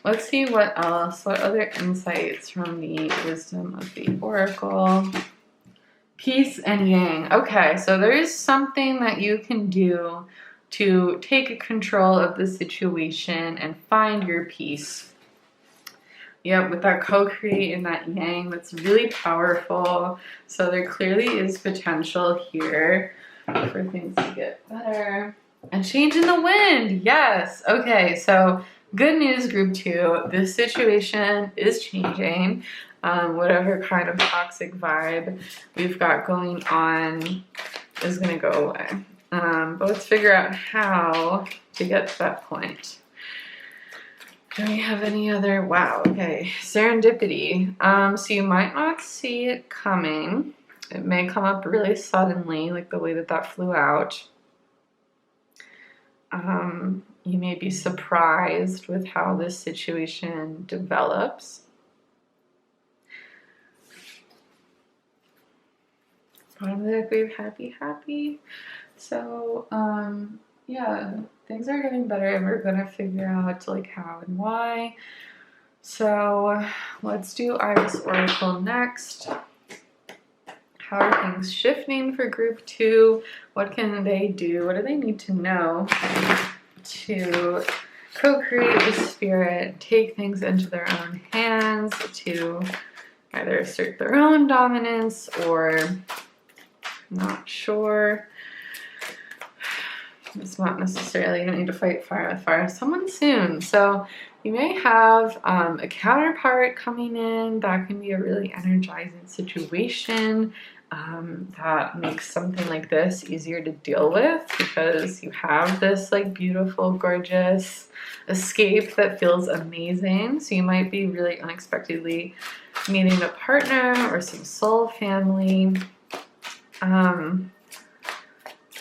Let's see what else. What other insights from the wisdom of the Oracle? Peace and yang. Okay, so there is something that you can do to take control of the situation and find your peace. Yep, with that co-create and that yang, that's really powerful. So there clearly is potential here for things to get better. And change in the wind, yes. Okay, so good news, group 2. This situation is changing. Whatever kind of toxic vibe we've got going on is gonna go away. But let's figure out how to get to that point. Do we have any other? Wow, okay. Serendipity. So you might not see it coming. It may come up really suddenly, like the way that that flew out. You may be surprised with how this situation develops. Bottom of the deck, we have happy. So, yeah, things are getting better and we're gonna figure out like how and why. So let's do Iris Oracle next. How are things shifting for group 2? What can they do? What do they need to know to co-create the spirit, take things into their own hands, to either assert their own dominance or not sure. It's not necessarily going to need to fight fire with fire. Someone soon. So you may have a counterpart coming in. That can be a really energizing situation that makes something like this easier to deal with because you have this like beautiful, gorgeous escape that feels amazing. So you might be really unexpectedly meeting a partner or some soul family.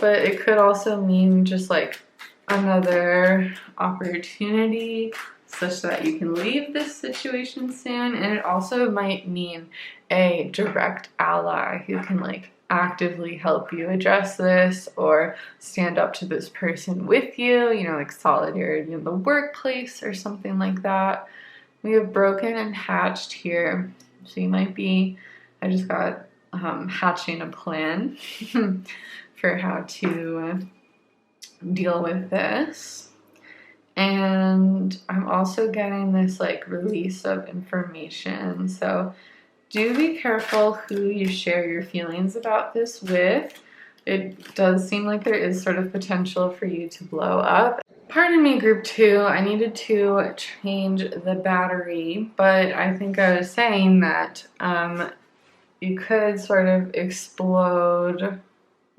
But it could also mean just like another opportunity such that you can leave this situation soon. And it also might mean a direct ally who can like actively help you address this or stand up to this person with you, you know, like solidarity in the workplace or something like that. We have broken and hatched here. So you might be, I just got hatching a plan for how to deal with this. And I'm also getting this like release of information. So do be careful who you share your feelings about this with. It does seem like there is sort of potential for you to blow up. Pardon me, group 2, I needed to change the battery, but I think I was saying that you could sort of explode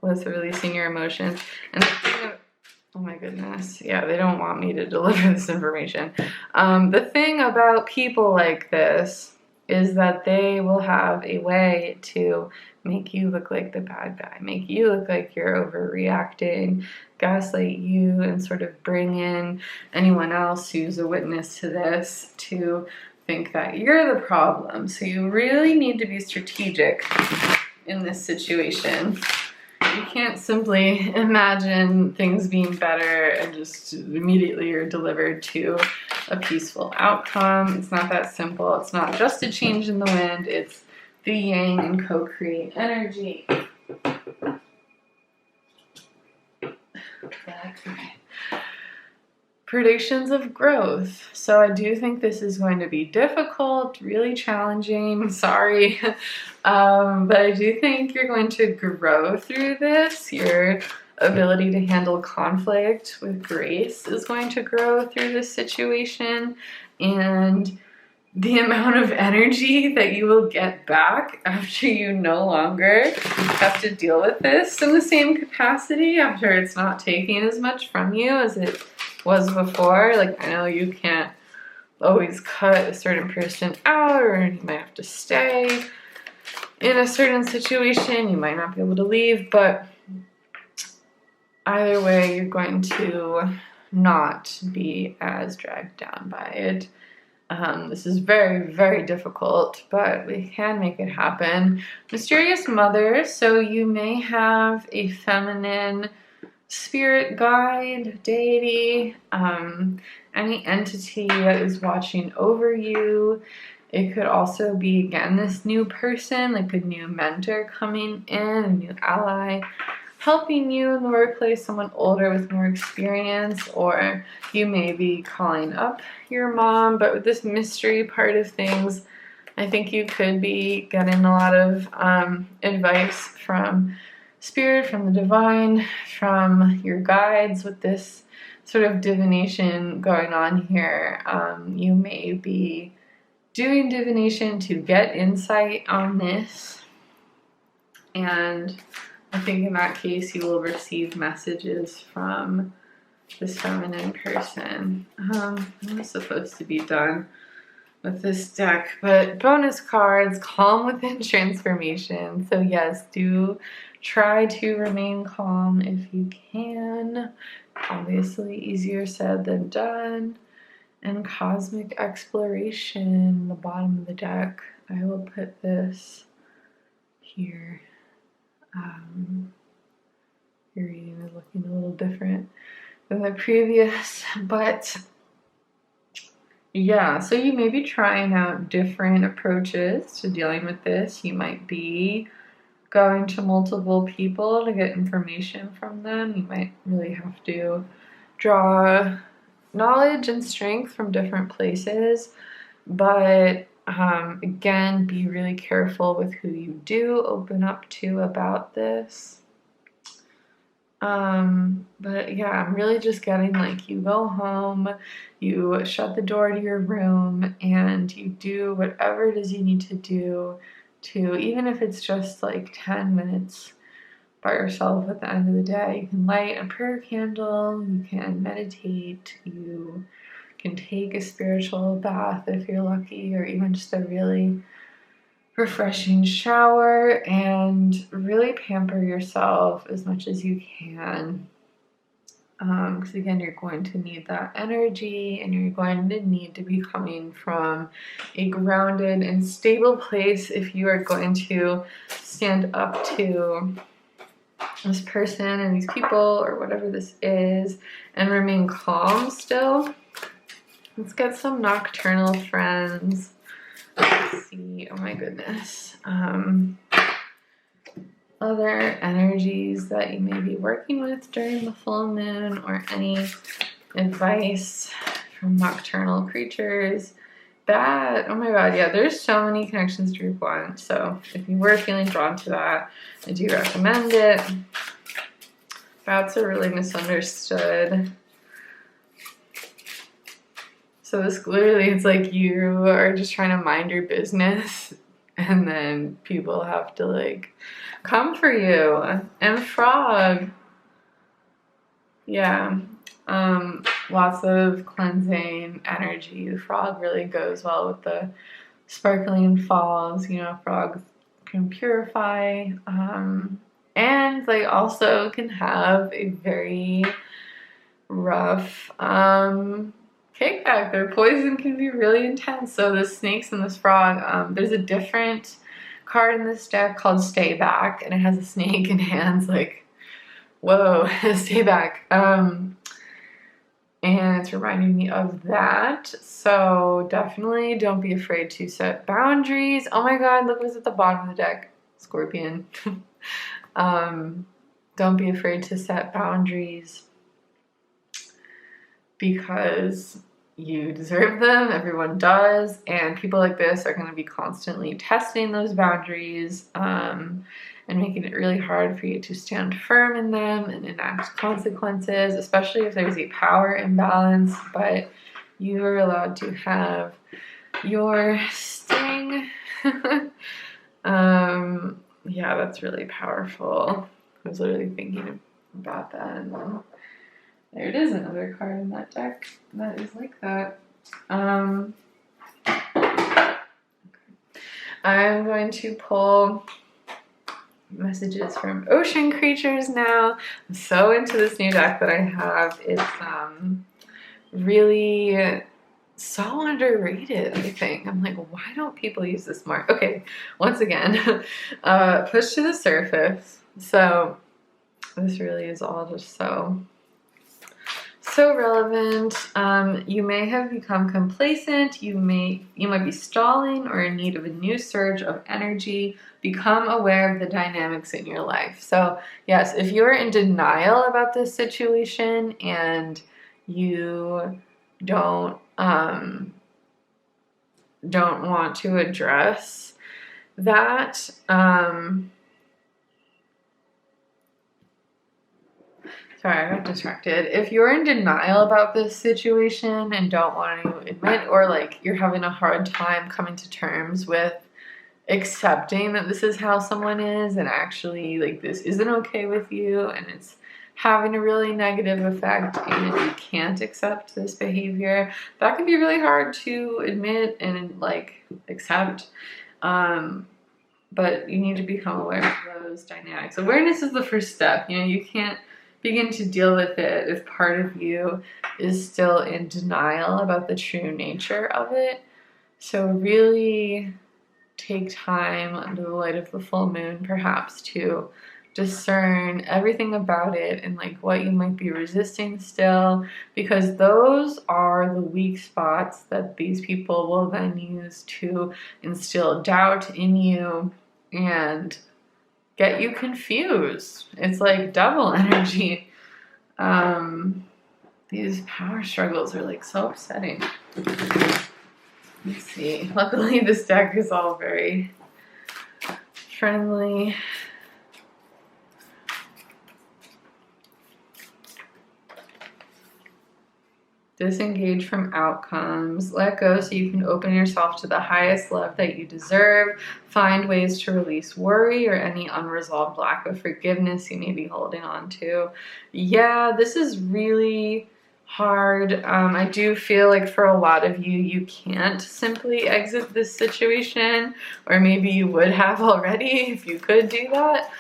with releasing your emotions. And the thing of, oh my goodness, yeah, they don't want me to deliver this information. The thing about people like this is that they will have a way to make you look like the bad guy, make you look like you're overreacting, gaslight you, and sort of bring in anyone else who's a witness to this to think that you're the problem. So you really need to be strategic in this situation. You can't simply imagine things being better and just immediately you're delivered to a peaceful outcome. It's not that simple. It's not just a change in the wind. It's the yang and co-create energy. Okay. Predictions of growth. So I do think this is going to be difficult, really challenging, sorry. But I do think you're going to grow through this. Your ability to handle conflict with grace is going to grow through this situation. And the amount of energy that you will get back after you no longer have to deal with this in the same capacity, after it's not taking as much from you as it was before. Like, I know you can't always cut a certain person out, or you might have to stay in a certain situation. You might not be able to leave, but either way, you're going to not be as dragged down by it. This is very, very difficult, but we can make it happen. Mysterious Mother, so you may have a feminine spirit guide, deity, any entity that is watching over you. It could also be, again, this new person, like a new mentor coming in, a new ally, helping you in the workplace, someone older with more experience, or you may be calling up your mom. But with this mystery part of things, I think you could be getting a lot of advice from spirit, from the divine, from your guides with this sort of divination going on here. You may be doing divination to get insight on this, and I think in that case you will receive messages from this feminine person. I'm supposed to be done with this deck, but bonus cards, calm within transformation. So yes, do try to remain calm if you can. Obviously easier said than done. And cosmic exploration, the bottom of the deck. I will put this here. your reading is looking a little different than the previous, but yeah, so you may be trying out different approaches to dealing with this. You might be going to multiple people to get information from them. You might really have to draw knowledge and strength from different places, but again, be really careful with who you do open up to about this. But yeah, I'm really just getting like you go home, you shut the door to your room, and you do whatever it is you need to do to, even if it's just like 10 minutes by yourself at the end of the day. You can light a prayer candle, you can meditate, you can take a spiritual bath if you're lucky, or even just a really refreshing shower, and really pamper yourself as much as you can. Because again, you're going to need that energy, and you're going to need to be coming from a grounded and stable place if you are going to stand up to this person and these people or whatever this is and remain calm still. Let's get some nocturnal friends. Let's see. Oh my goodness. Other energies that you may be working with during the full moon, or any advice from nocturnal creatures. Bat. Oh my god, yeah, there's so many connections to group 1. So if you were feeling drawn to that, I do recommend it. Bats are really misunderstood. So this literally, it's like you are just trying to mind your business, and then people have to like come for you. And frog. Yeah. Lots of cleansing energy. The frog really goes well with the sparkling falls. You know, frogs can purify. And they also can have a very rough kickback. Their poison can be really intense. So the snakes and this frog, there's a different card in this deck called Stay Back, and it has a snake in hands, like, whoa, stay back. And it's reminding me of that. So definitely don't be afraid to set boundaries. Oh my god, look what's at the bottom of the deck. Scorpion. Don't be afraid to set boundaries, because you deserve them. Everyone does. And people like this are going to be constantly testing those boundaries and making it really hard for you to stand firm in them and enact consequences, especially if there's a power imbalance. But you are allowed to have your sting. Yeah, that's really powerful. I was literally thinking about that, and then there it is, another card in that deck that is like that. I'm going to pull messages from ocean creatures now. I'm so into this new deck that I have. It's really so underrated, I think. I'm like, why don't people use this more? Okay, once again, push to the surface. So this really is all just so relevant. You may have become complacent. You might be stalling or in need of a new surge of energy. Become aware of the dynamics in your life. So yes, if you're in denial about this situation and you don't want to address that, sorry, I got distracted. If you're in denial about this situation and don't want to admit, or like you're having a hard time coming to terms with accepting that this is how someone is, and actually like this isn't okay with you, and it's having a really negative effect, and if you can't accept this behavior, that can be really hard to admit and like accept. But you need to become aware of those dynamics. Awareness is the first step. You know, you can't begin to deal with it if part of you is still in denial about the true nature of it. So really take time under the light of the full moon, perhaps, to discern everything about it and like what you might be resisting still, because those are the weak spots that these people will then use to instill doubt in you and get you confused. It's like devil energy. These power struggles are like so upsetting. Let's see. Luckily, this deck is all very friendly. Disengage from outcomes. Let go so you can open yourself to the highest love that you deserve. Find ways to release worry or any unresolved lack of forgiveness you may be holding on to. Yeah, this is really hard. I do feel like for a lot of you, you can't simply exit this situation, or maybe you would have already if you could do that.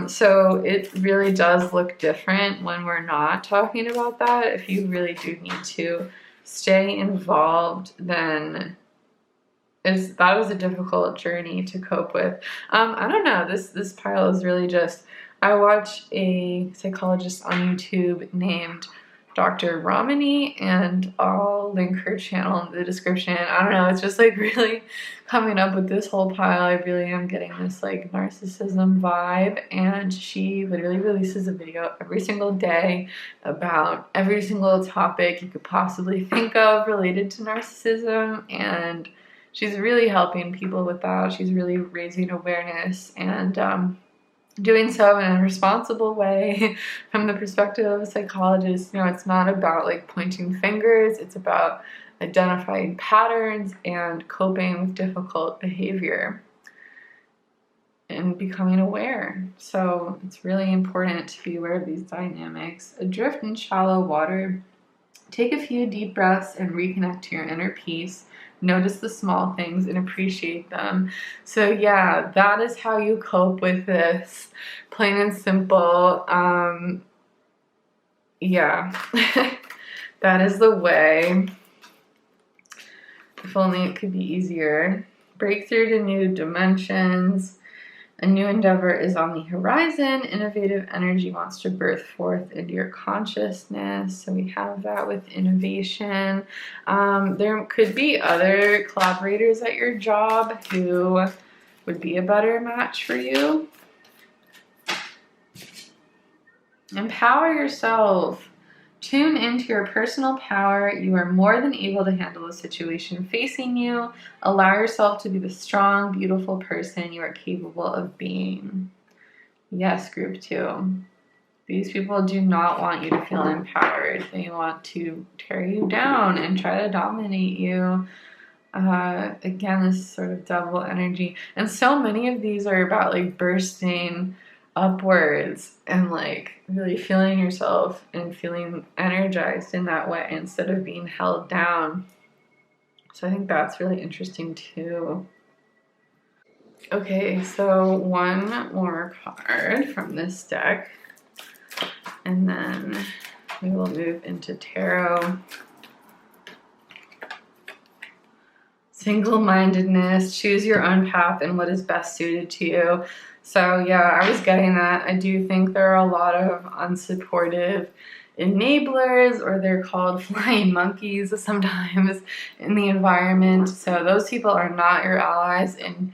So it really does look different when we're not talking about that. If you really do need to stay involved, then that was a difficult journey to cope with. I don't know, this pile is really just, I watch a psychologist on YouTube named Dr. Ramani, and I'll link her channel in the description. I don't know, it's just like really coming up with this whole pile. I really am getting this like narcissism vibe, and she literally releases a video every single day about every single topic you could possibly think of related to narcissism, and she's really helping people with that. She's really raising awareness and doing so in a responsible way from the perspective of a psychologist. You know, it's not about like pointing fingers, it's about identifying patterns and coping with difficult behavior and becoming aware. So it's really important to be aware of these dynamics. Adrift in shallow water. Take a few deep breaths and reconnect to your inner peace. Notice the small things and appreciate them. So yeah, that is how you cope with this. Plain and simple. Yeah, that is the way. If only it could be easier. Break through to new dimensions. A new endeavor is on the horizon. Innovative energy wants to birth forth into your consciousness. So we have that with innovation. There could be other collaborators at your job who would be a better match for you. Empower yourself. Tune into your personal power. You are more than able to handle a situation facing you. Allow yourself to be the strong, beautiful person you are capable of being. Yes, group 2. These people do not want you to feel empowered. They want to tear you down and try to dominate you. Again, this sort of devil energy. And so many of these are about like bursting upwards and like really feeling yourself and feeling energized in that way instead of being held down. So I think that's really interesting too. Okay, so one more card from this deck, and then we will move into tarot. Single-mindedness, choose your own path and what is best suited to you. So yeah, I was getting that. I do think there are a lot of unsupportive enablers, or they're called flying monkeys sometimes in the environment. So those people are not your allies, and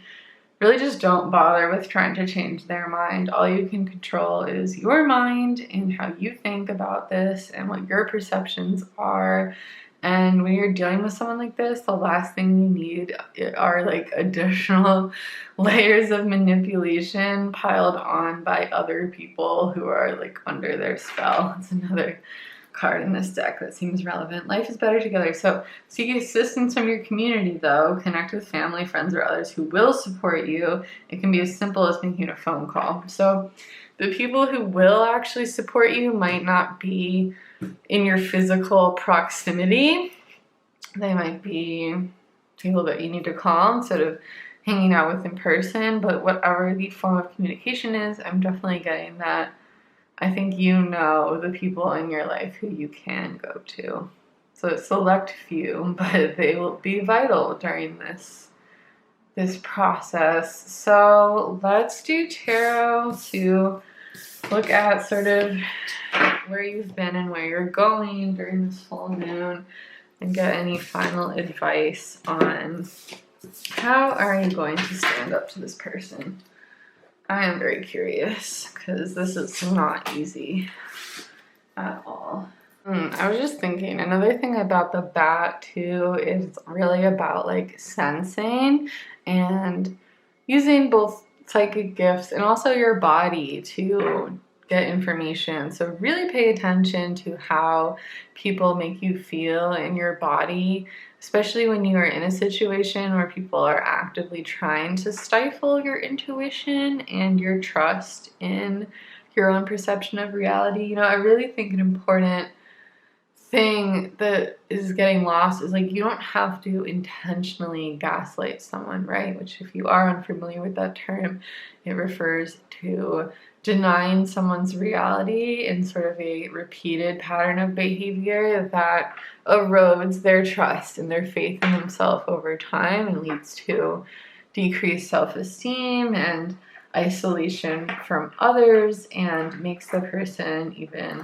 really just don't bother with trying to change their mind. All you can control is your mind and how you think about this and what your perceptions are. And when you're dealing with someone like this, the last thing you need are like additional layers of manipulation piled on by other people who are like under their spell. It's another card in this deck that seems relevant. Life is better together. So seek assistance from your community though. Connect with family, friends, or others who will support you. It can be as simple as making a phone call. So the people who will actually support you might not be in your physical proximity. They might be people that you need to call instead of hanging out with in person, but whatever the form of communication is, I'm definitely getting that. I think you know the people in your life who you can go to. So it's select few, but they will be vital during this this process. So let's do tarot to look at sort of where you've been and where you're going during this full moon, and get any final advice on how are you going to stand up to this person. I am very curious because this is not easy at all. I was just thinking, another thing about the bat too is really about like sensing and using both psychic gifts and also your body to get information. So really pay attention to how people make you feel in your body, especially when you are in a situation where people are actively trying to stifle your intuition and your trust in your own perception of reality. You know, I really think an important thing that is getting lost is like, you don't have to intentionally gaslight someone, right? Which, if you are unfamiliar with that term, it refers to denying someone's reality in sort of a repeated pattern of behavior that erodes their trust and their faith in themselves over time and leads to decreased self-esteem and isolation from others, and makes the person even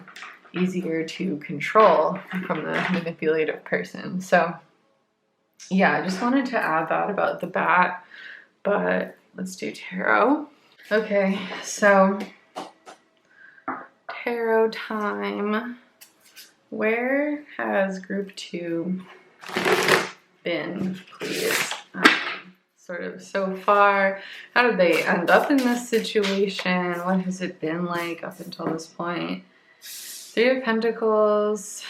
easier to control from the manipulative person. So yeah, I just wanted to add that about the bat, but let's do tarot. Okay, so tarot time. Where has group 2 been, please? Sort of so far, how did they end up in this situation? What has it been like up until this point? 3 of Pentacles.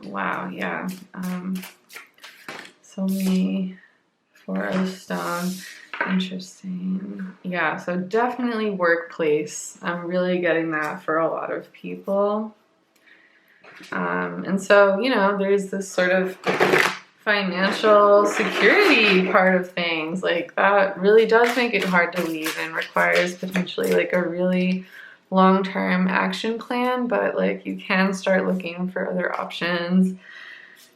Wow, yeah. So many 4 of Stones. Interesting. Yeah, so definitely workplace. I'm really getting that for a lot of people. And so, you know, there's this sort of financial security part of things. Like, that really does make it hard to leave and requires potentially like a really long-term action plan, but like you can start looking for other options.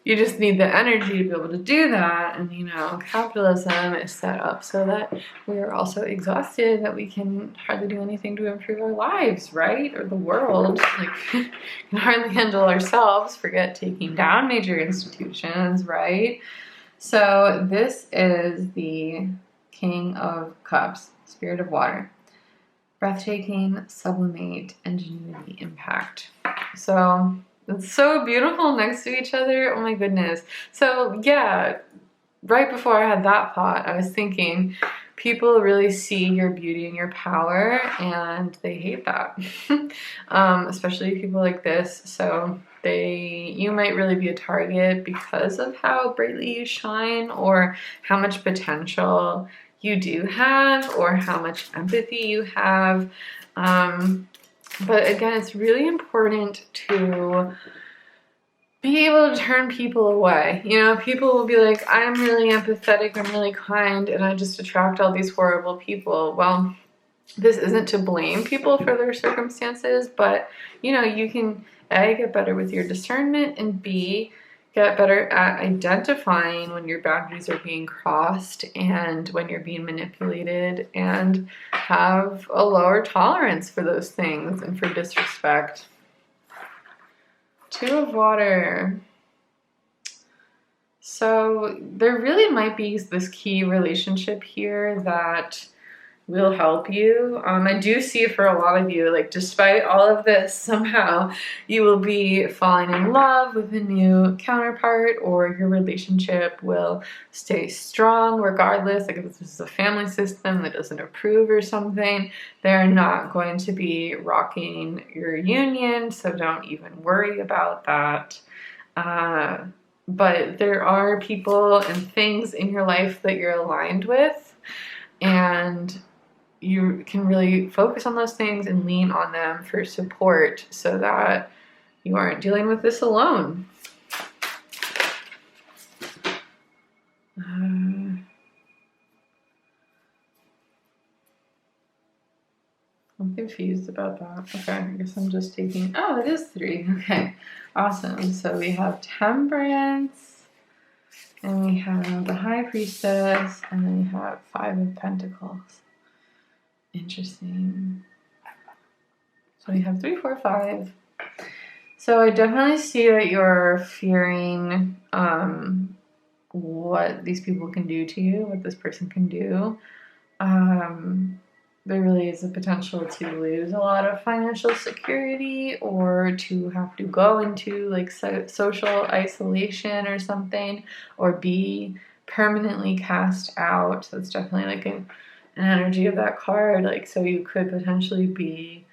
You just need the energy to be able to do that. And you know, capitalism is set up so that we are also exhausted, that we can hardly do anything to improve our lives, right? Or the world. Like, can hardly handle ourselves, forget taking down major institutions, right? So this is the King of Cups, Spirit of Water. Breathtaking, sublimate, ingenuity, impact. So it's so beautiful next to each other. Oh my goodness. So yeah, right before I had that thought, I was thinking people really see your beauty and your power, and they hate that. Especially people like this. So you might really be a target because of how brightly you shine, or how much potential you do have, or how much empathy you have. But again, it's really important to be able to turn people away. You know, people will be like, I'm really empathetic, I'm really kind, and I just attract all these horrible people. Well, this isn't to blame people for their circumstances, but you know, you can A, get better with your discernment, and B, get better at identifying when your boundaries are being crossed and when you're being manipulated, and have a lower tolerance for those things and for disrespect. 2 of Water. So there really might be this key relationship here that will help you. I do see for a lot of you, like, despite all of this, somehow you will be falling in love with a new counterpart, or your relationship will stay strong regardless. Like, if this is a family system that doesn't approve or something, they're not going to be rocking your union, so don't even worry about that. But there are people and things in your life that you're aligned with, and you can really focus on those things and lean on them for support so that you aren't dealing with this alone. I'm confused about that. Okay, I guess I'm just taking, oh, it is 3. Okay, awesome. So we have Temperance, And we have the High Priestess, and then we have 5 of Pentacles. Interesting. So we have 3, 4, 5. So I definitely see that you're fearing what these people can do to you, what this person can do. There really is a potential to lose a lot of financial security, or to have to go into like social isolation or something, or be permanently cast out. That's definitely like an energy of that card. Like, so you could potentially be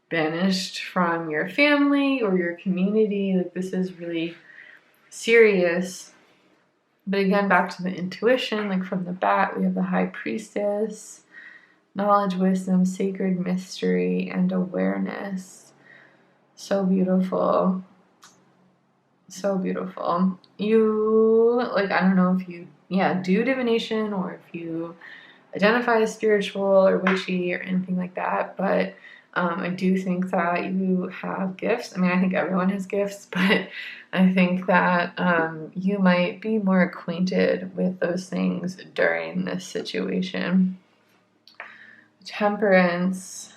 banished from your family or your community. Like, this is really serious. But again, back to the intuition, like from the bat, we have the High Priestess, knowledge, wisdom, sacred mystery, and awareness. So beautiful. So beautiful. You, like, I don't know if you, do divination, or if you identify as spiritual or witchy or anything like that, but I do think that you have gifts. I mean, I think everyone has gifts, but I think that you might be more acquainted with those things during this situation. Temperance.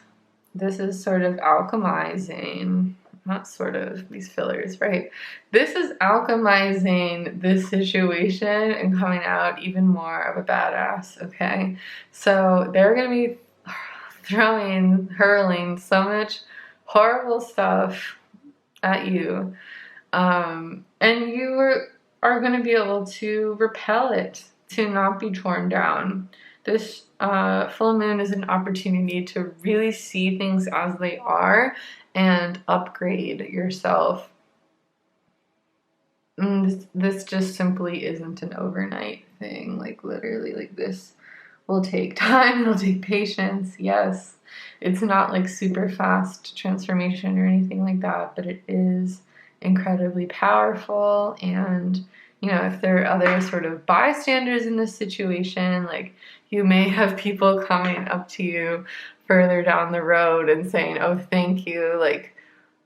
This is sort of alchemizing. Not sort of, these fillers, right? This is alchemizing this situation and coming out even more of a badass, okay? So they're going to be hurling so much horrible stuff at you. And you are going to be able to repel it, to not be torn down. This full moon is an opportunity to really see things as they are and upgrade yourself. This just simply isn't an overnight thing. Like, literally, like, this will take time, it'll take patience. Yes, it's not like super fast transformation or anything like that, but it is incredibly powerful. And you know, if there are other sort of bystanders in this situation, like, you may have people coming up to you further down the road and saying, oh, thank you, like,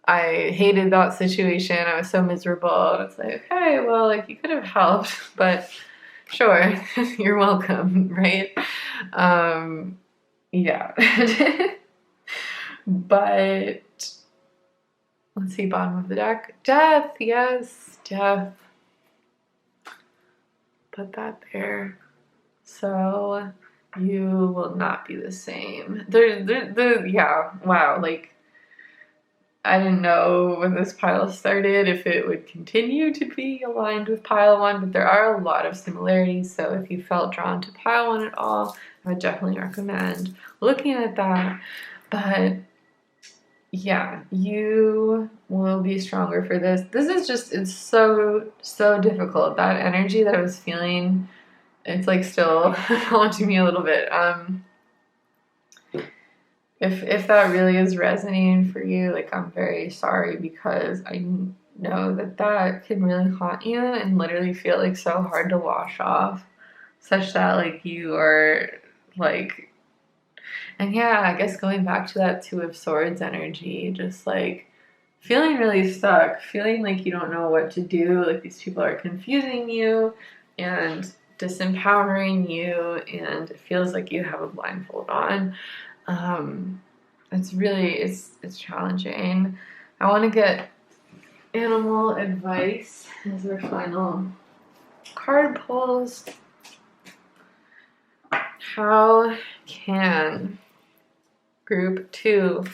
I hated that situation, I was so miserable. And it's like, okay, well, like, you could have helped, but sure, you're welcome, right? Yeah. But let's see, bottom of the deck. Death, yes, death. Put that there. So you will not be the same. Yeah, wow, like, I didn't know when this pile started if it would continue to be aligned with pile 1, but there are a lot of similarities. So if you felt drawn to pile 1 at all, I would definitely recommend looking at that. But yeah, you will be stronger for this. This is just, it's so difficult. That energy that I was feeling, it's like still haunting me a little bit. If that really is resonating for you, like, I'm very sorry, because I know that that can really haunt you and literally feel like so hard to wash off, such that like you are like, and yeah, I guess going back to that 2 of Swords energy, just like feeling really stuck, feeling like you don't know what to do, like these people are confusing you and disempowering you, and it feels like you have a blindfold on. It's really, it's challenging. I want to get animal advice as our final card pulls. How can group 2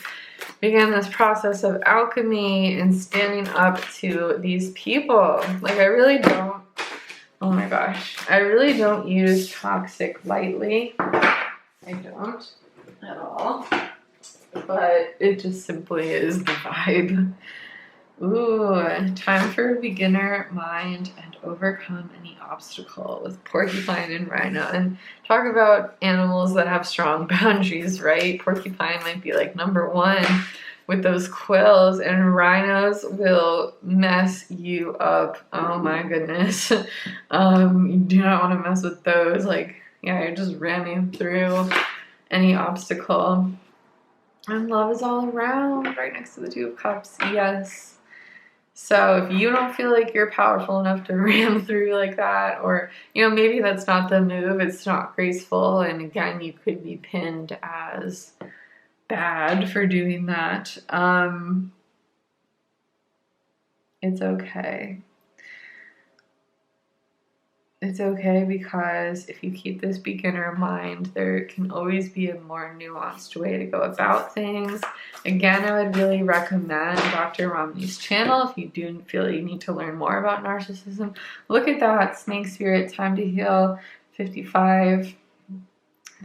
begin this process of alchemy and standing up to these people? Like, I really don't, oh my gosh, I really don't use toxic lightly. I don't at all, but it just simply is the vibe. Ooh, time for a beginner mind and overcome any obstacle with porcupine and rhino. And talk about animals that have strong boundaries, right? Porcupine might be like number 1 with those quills, and rhinos will mess you up. Oh my goodness. You do not want to mess with those. Like, yeah, you're just ramming through any obstacle. And love is all around, right next to the 2 of Cups. Yes. So if you don't feel like you're powerful enough to ram through like that, or, you know, maybe that's not the move, it's not graceful, and again, you could be pinned as bad for doing that. It's okay. It's okay, because if you keep this beginner mind, there can always be a more nuanced way to go about things. Again, I would really recommend Dr. Romney's channel if you do feel you need to learn more about narcissism. Look at that, Snake Spirit, Time to Heal, 55.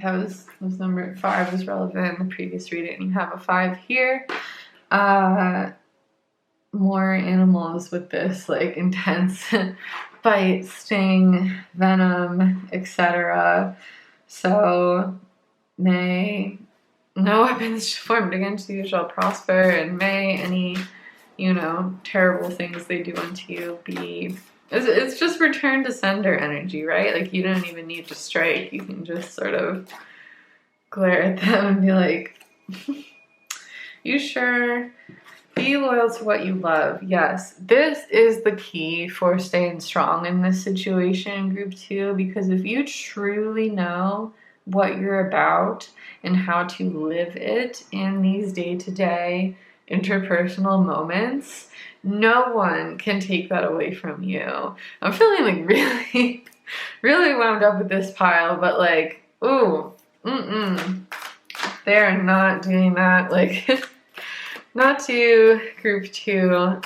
That was number 5 was relevant in the previous reading. You have a 5 here. More animals with this like intense bite, sting, venom, etc. So may no weapons formed against you shall prosper, and may any, you know, terrible things they do unto you be. It's just return to sender energy, right? Like, you don't even need to strike. You can just sort of glare at them and be like, you sure? Be loyal to what you love. Yes, this is the key for staying strong in this situation, group 2, because if you truly know what you're about and how to live it in these day-to-day interpersonal moments, no one can take that away from you. I'm feeling like really, really wound up with this pile, but like, ooh, they are not doing that. Like, not to group 2.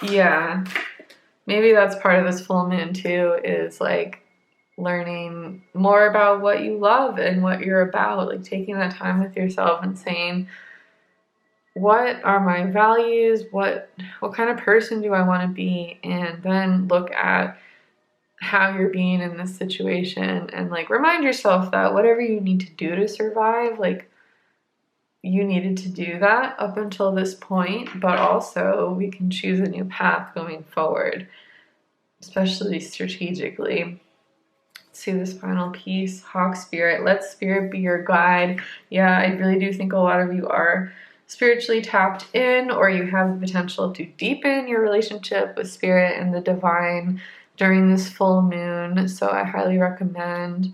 Yeah, maybe that's part of this full moon too, is like learning more about what you love and what you're about, like taking that time with yourself and saying, what are my values? What kind of person do I want to be? And then look at how you're being in this situation and like remind yourself that whatever you need to do to survive, like, you needed to do that up until this point, but also we can choose a new path going forward, especially strategically. Let's see this final piece, Hawk Spirit. Let Spirit be your guide. Yeah, I really do think a lot of you are spiritually tapped in, or you have the potential to deepen your relationship with Spirit and the divine during this full moon. So I highly recommend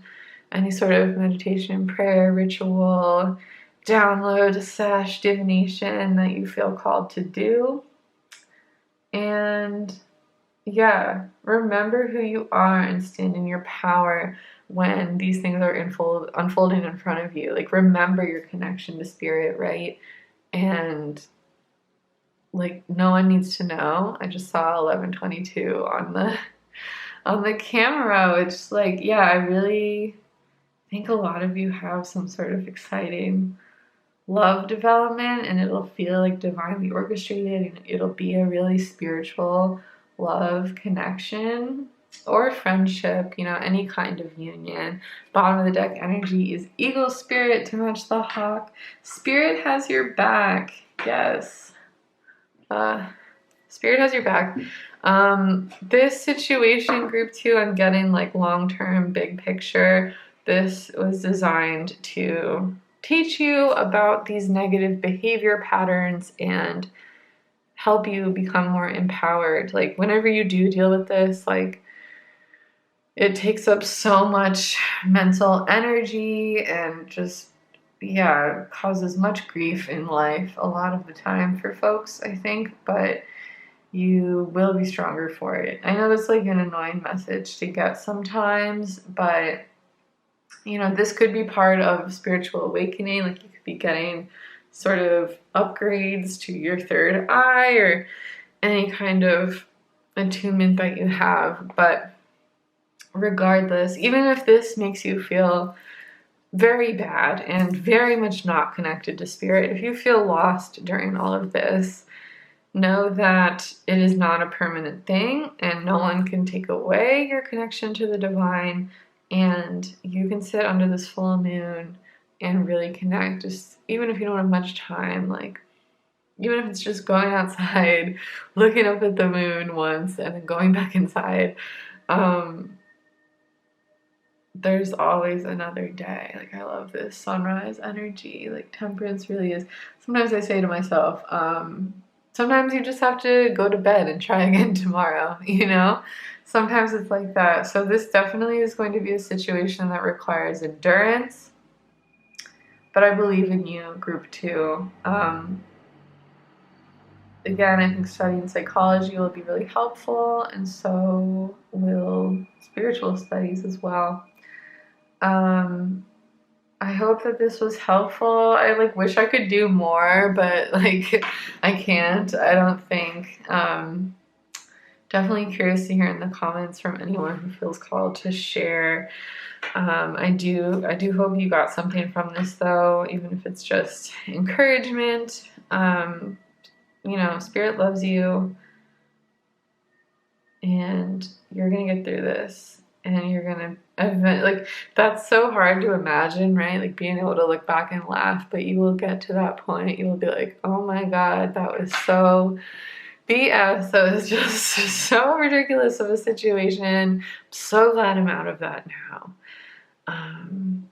any sort of meditation, prayer, ritual, download, sesh, divination that you feel called to do. And yeah, remember who you are and stand in your power when these things are unfolding in front of you. Like, remember your connection to Spirit, right? And like, no one needs to know. I just saw 1122 on the camera, which, like, yeah, I really think a lot of you have some sort of exciting love development, and it'll feel like divinely orchestrated, and it'll be a really spiritual love connection or friendship, you know, any kind of union. Bottom of the deck energy is Eagle Spirit to match the Hawk. Spirit has your back. Yes. Spirit has your back. This situation, group 2, I'm getting like long-term, big picture. This was designed to teach you about these negative behavior patterns and help you become more empowered. Like, whenever you do deal with this, like, it takes up so much mental energy and just, yeah, causes much grief in life a lot of the time for folks, I think, but you will be stronger for it. I know that's like an annoying message to get sometimes, but you know, this could be part of spiritual awakening. Like, you could be getting sort of upgrades to your third eye or any kind of attunement that you have. But regardless, even if this makes you feel very bad and very much not connected to Spirit, if you feel lost during all of this, know that it is not a permanent thing and no one can take away your connection to the divine. And you can sit under this full moon and really connect, just even if you don't have much time, like, even if it's just going outside, looking up at the moon once and then going back inside. There's always another day. Like, I love this sunrise energy. Like, temperance really is. Sometimes I say to myself, sometimes you just have to go to bed and try again tomorrow, you know? Sometimes it's like that. So this definitely is going to be a situation that requires endurance, but I believe in you, group 2. Again, I think studying psychology will be really helpful, and so will spiritual studies as well. I hope that this was helpful. I like wish I could do more, but like I can't. I don't think. Definitely curious to hear in the comments from anyone who feels called to share. I do hope you got something from this though, even if it's just encouragement. You know, Spirit loves you, and you're gonna get through this, and you're gonna like, that's so hard to imagine, right? Like being able to look back and laugh, but you will get to that point. You will be like, oh my God, that was so BS. That was just so ridiculous of a situation. I'm so glad I'm out of that now. And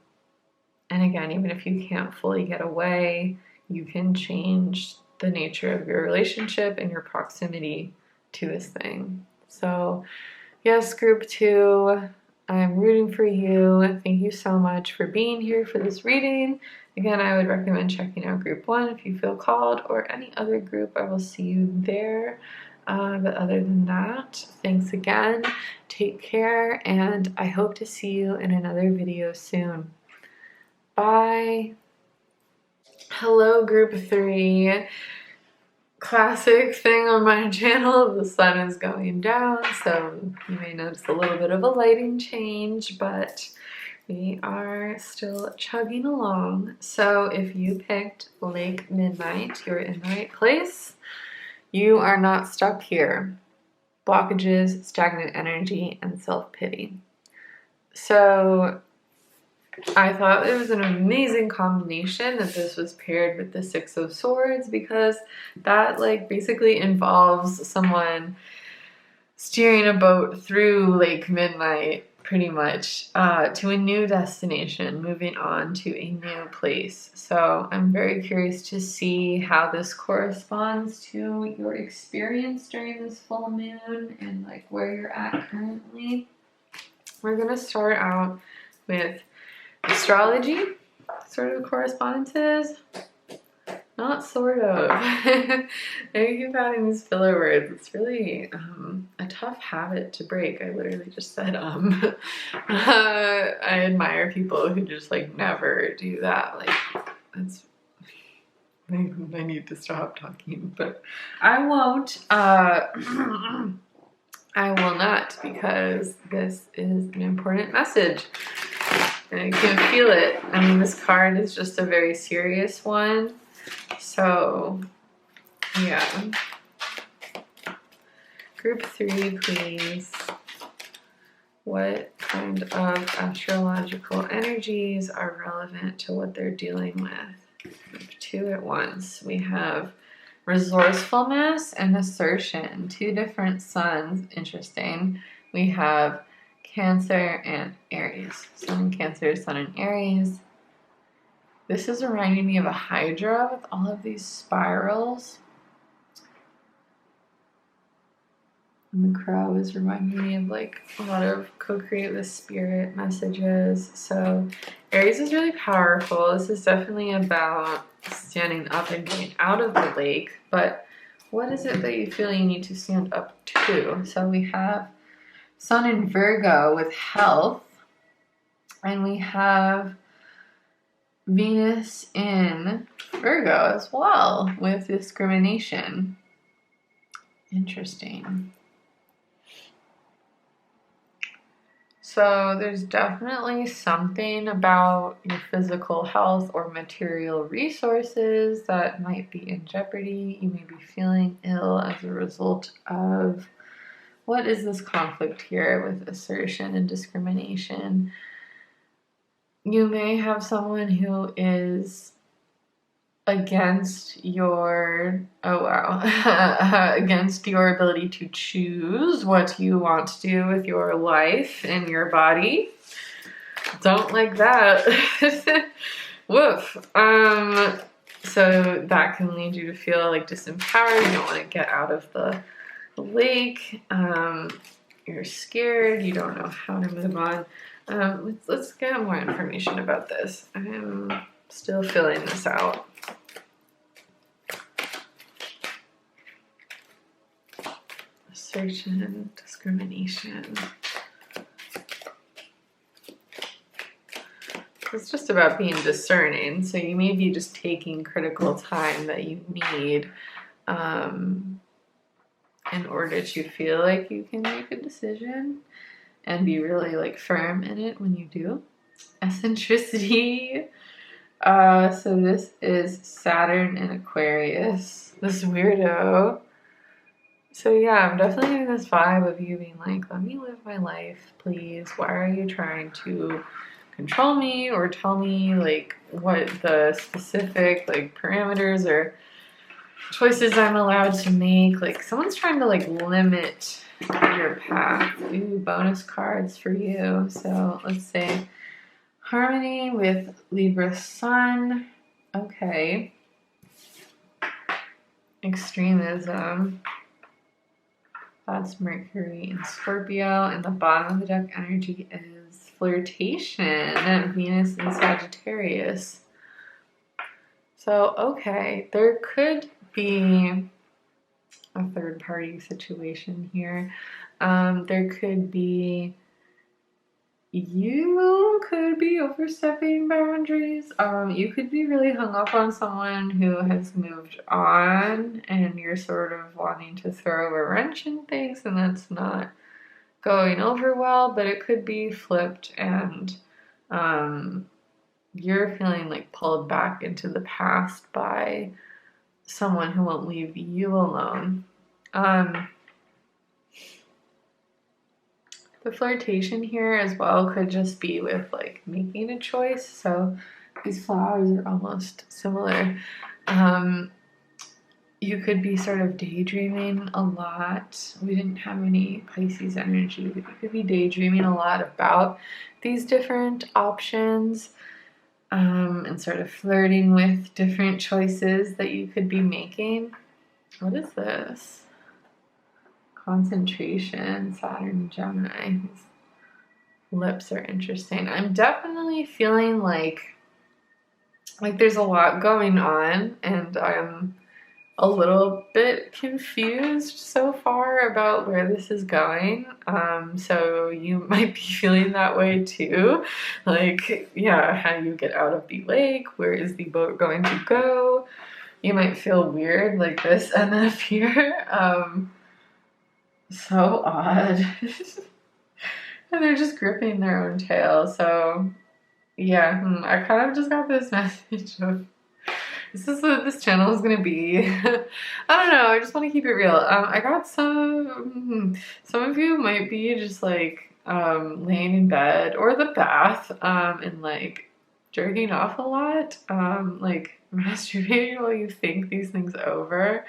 again, even if you can't fully get away, you can change the nature of your relationship and your proximity to this thing. So yes, group 2, I'm rooting for you. Thank you so much for being here for this reading. Again, I would recommend checking out group 1 if you feel called, or any other group. I will see you there. But other than that, thanks again. Take care, and I hope to see you in another video soon. Bye. Hello, group 3. Classic thing on my channel, the sun is going down, so you may notice a little bit of a lighting change, but we are still chugging along. So if you picked Lake Midnight, you're in the right place. You are not stuck here. Blockages, stagnant energy, and self-pity. So I thought it was an amazing combination that this was paired with the 6 of Swords, because that like basically involves someone steering a boat through Lake Midnight pretty much to a new destination, moving on to a new place. So I'm very curious to see how this corresponds to your experience during this full moon and like where you're at currently. We're gonna start out with astrology, sort of correspondences. Not sort of. I keep adding these filler words. It's really a tough habit to break. I literally just said I admire people who just like never do that. Like, that's, I need to stop talking, but I won't. I will not, because this is an important message. And I can feel it. I mean, this card is just a very serious one. So, yeah. Group 3, please. What kind of astrological energies are relevant to what they're dealing with? Group 2 at once. We have resourcefulness and assertion. 2 different suns. Interesting. We have Cancer and Aries. Sun in Cancer, Sun in Aries. This is reminding me of a Hydra with all of these spirals. And the crow is reminding me of like a lot of co-create with spirit messages. So Aries is really powerful. This is definitely about standing up and getting out of the lake. But what is it that you feel you need to stand up to? So we have Sun in Virgo with health. And we have Venus in Virgo as well with discrimination. Interesting. So there's definitely something about your physical health or material resources that might be in jeopardy. You may be feeling ill as a result of, what is this conflict here with assertion and discrimination? You may have someone who is against your, against your ability to choose what you want to do with your life and your body. Don't like that. Woof. So that can lead you to feel like disempowered. You don't want to get out of the lake. You're scared. You don't know how to move on. Let's get more information about this. I'm still filling this out. Assertion, discrimination. It's just about being discerning. So you may be just taking critical time that you need in order to feel like you can make a decision and be really like firm in it when you do. Eccentricity. So this is Saturn in Aquarius. This weirdo. So yeah, I'm definitely getting this vibe of you being like, let me live my life, please. Why are you trying to control me or tell me like what the specific like parameters or choices I'm allowed to make? Like someone's trying to like limit your path. Ooh, bonus cards for you. So let's say harmony with Libra Sun. Okay. Extremism. That's Mercury in Scorpio. And the bottom of the deck energy is flirtation. Venus in Sagittarius. So, okay. There could be a third party situation here. There could be, you could be overstepping boundaries. You could be really hung up on someone who has moved on and you're sort of wanting to throw a wrench in things and that's not going over well, but it could be flipped and you're feeling like pulled back into the past by someone who won't leave you alone. The flirtation here as well could just be with like making a choice. So these flowers are almost similar. You could be sort of daydreaming a lot. We didn't have any Pisces energy, but you could be daydreaming a lot about these different options and sort of flirting with different choices that you could be making. What is this? Concentration, Saturn, Gemini. These lips are interesting. I'm definitely feeling like there's a lot going on and I'm a little bit confused so far about where this is going. So you might be feeling that way too. Like, yeah, how do you get out of the lake? Where is the boat going to go? You might feel weird like this NF here. So odd. And they're just gripping their own tail. So yeah, I kind of just got this message of this is what this channel is gonna be. I don't know, I just want to keep it real. I got some of you might be just like laying in bed or the bath and like jerking off a lot, like masturbating while you think these things over.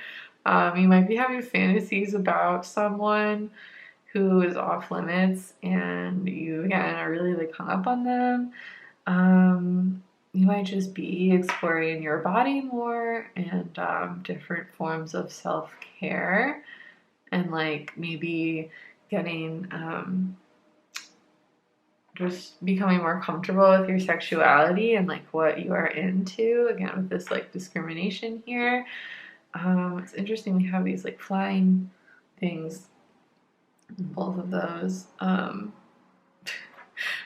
You might be having fantasies about someone who is off limits and you again are really like hung up on them. You might just be exploring your body more and different forms of self-care and like maybe getting just becoming more comfortable with your sexuality and like what you are into, again with this like discrimination here. It's interesting we have these like flying things in both of those. I'm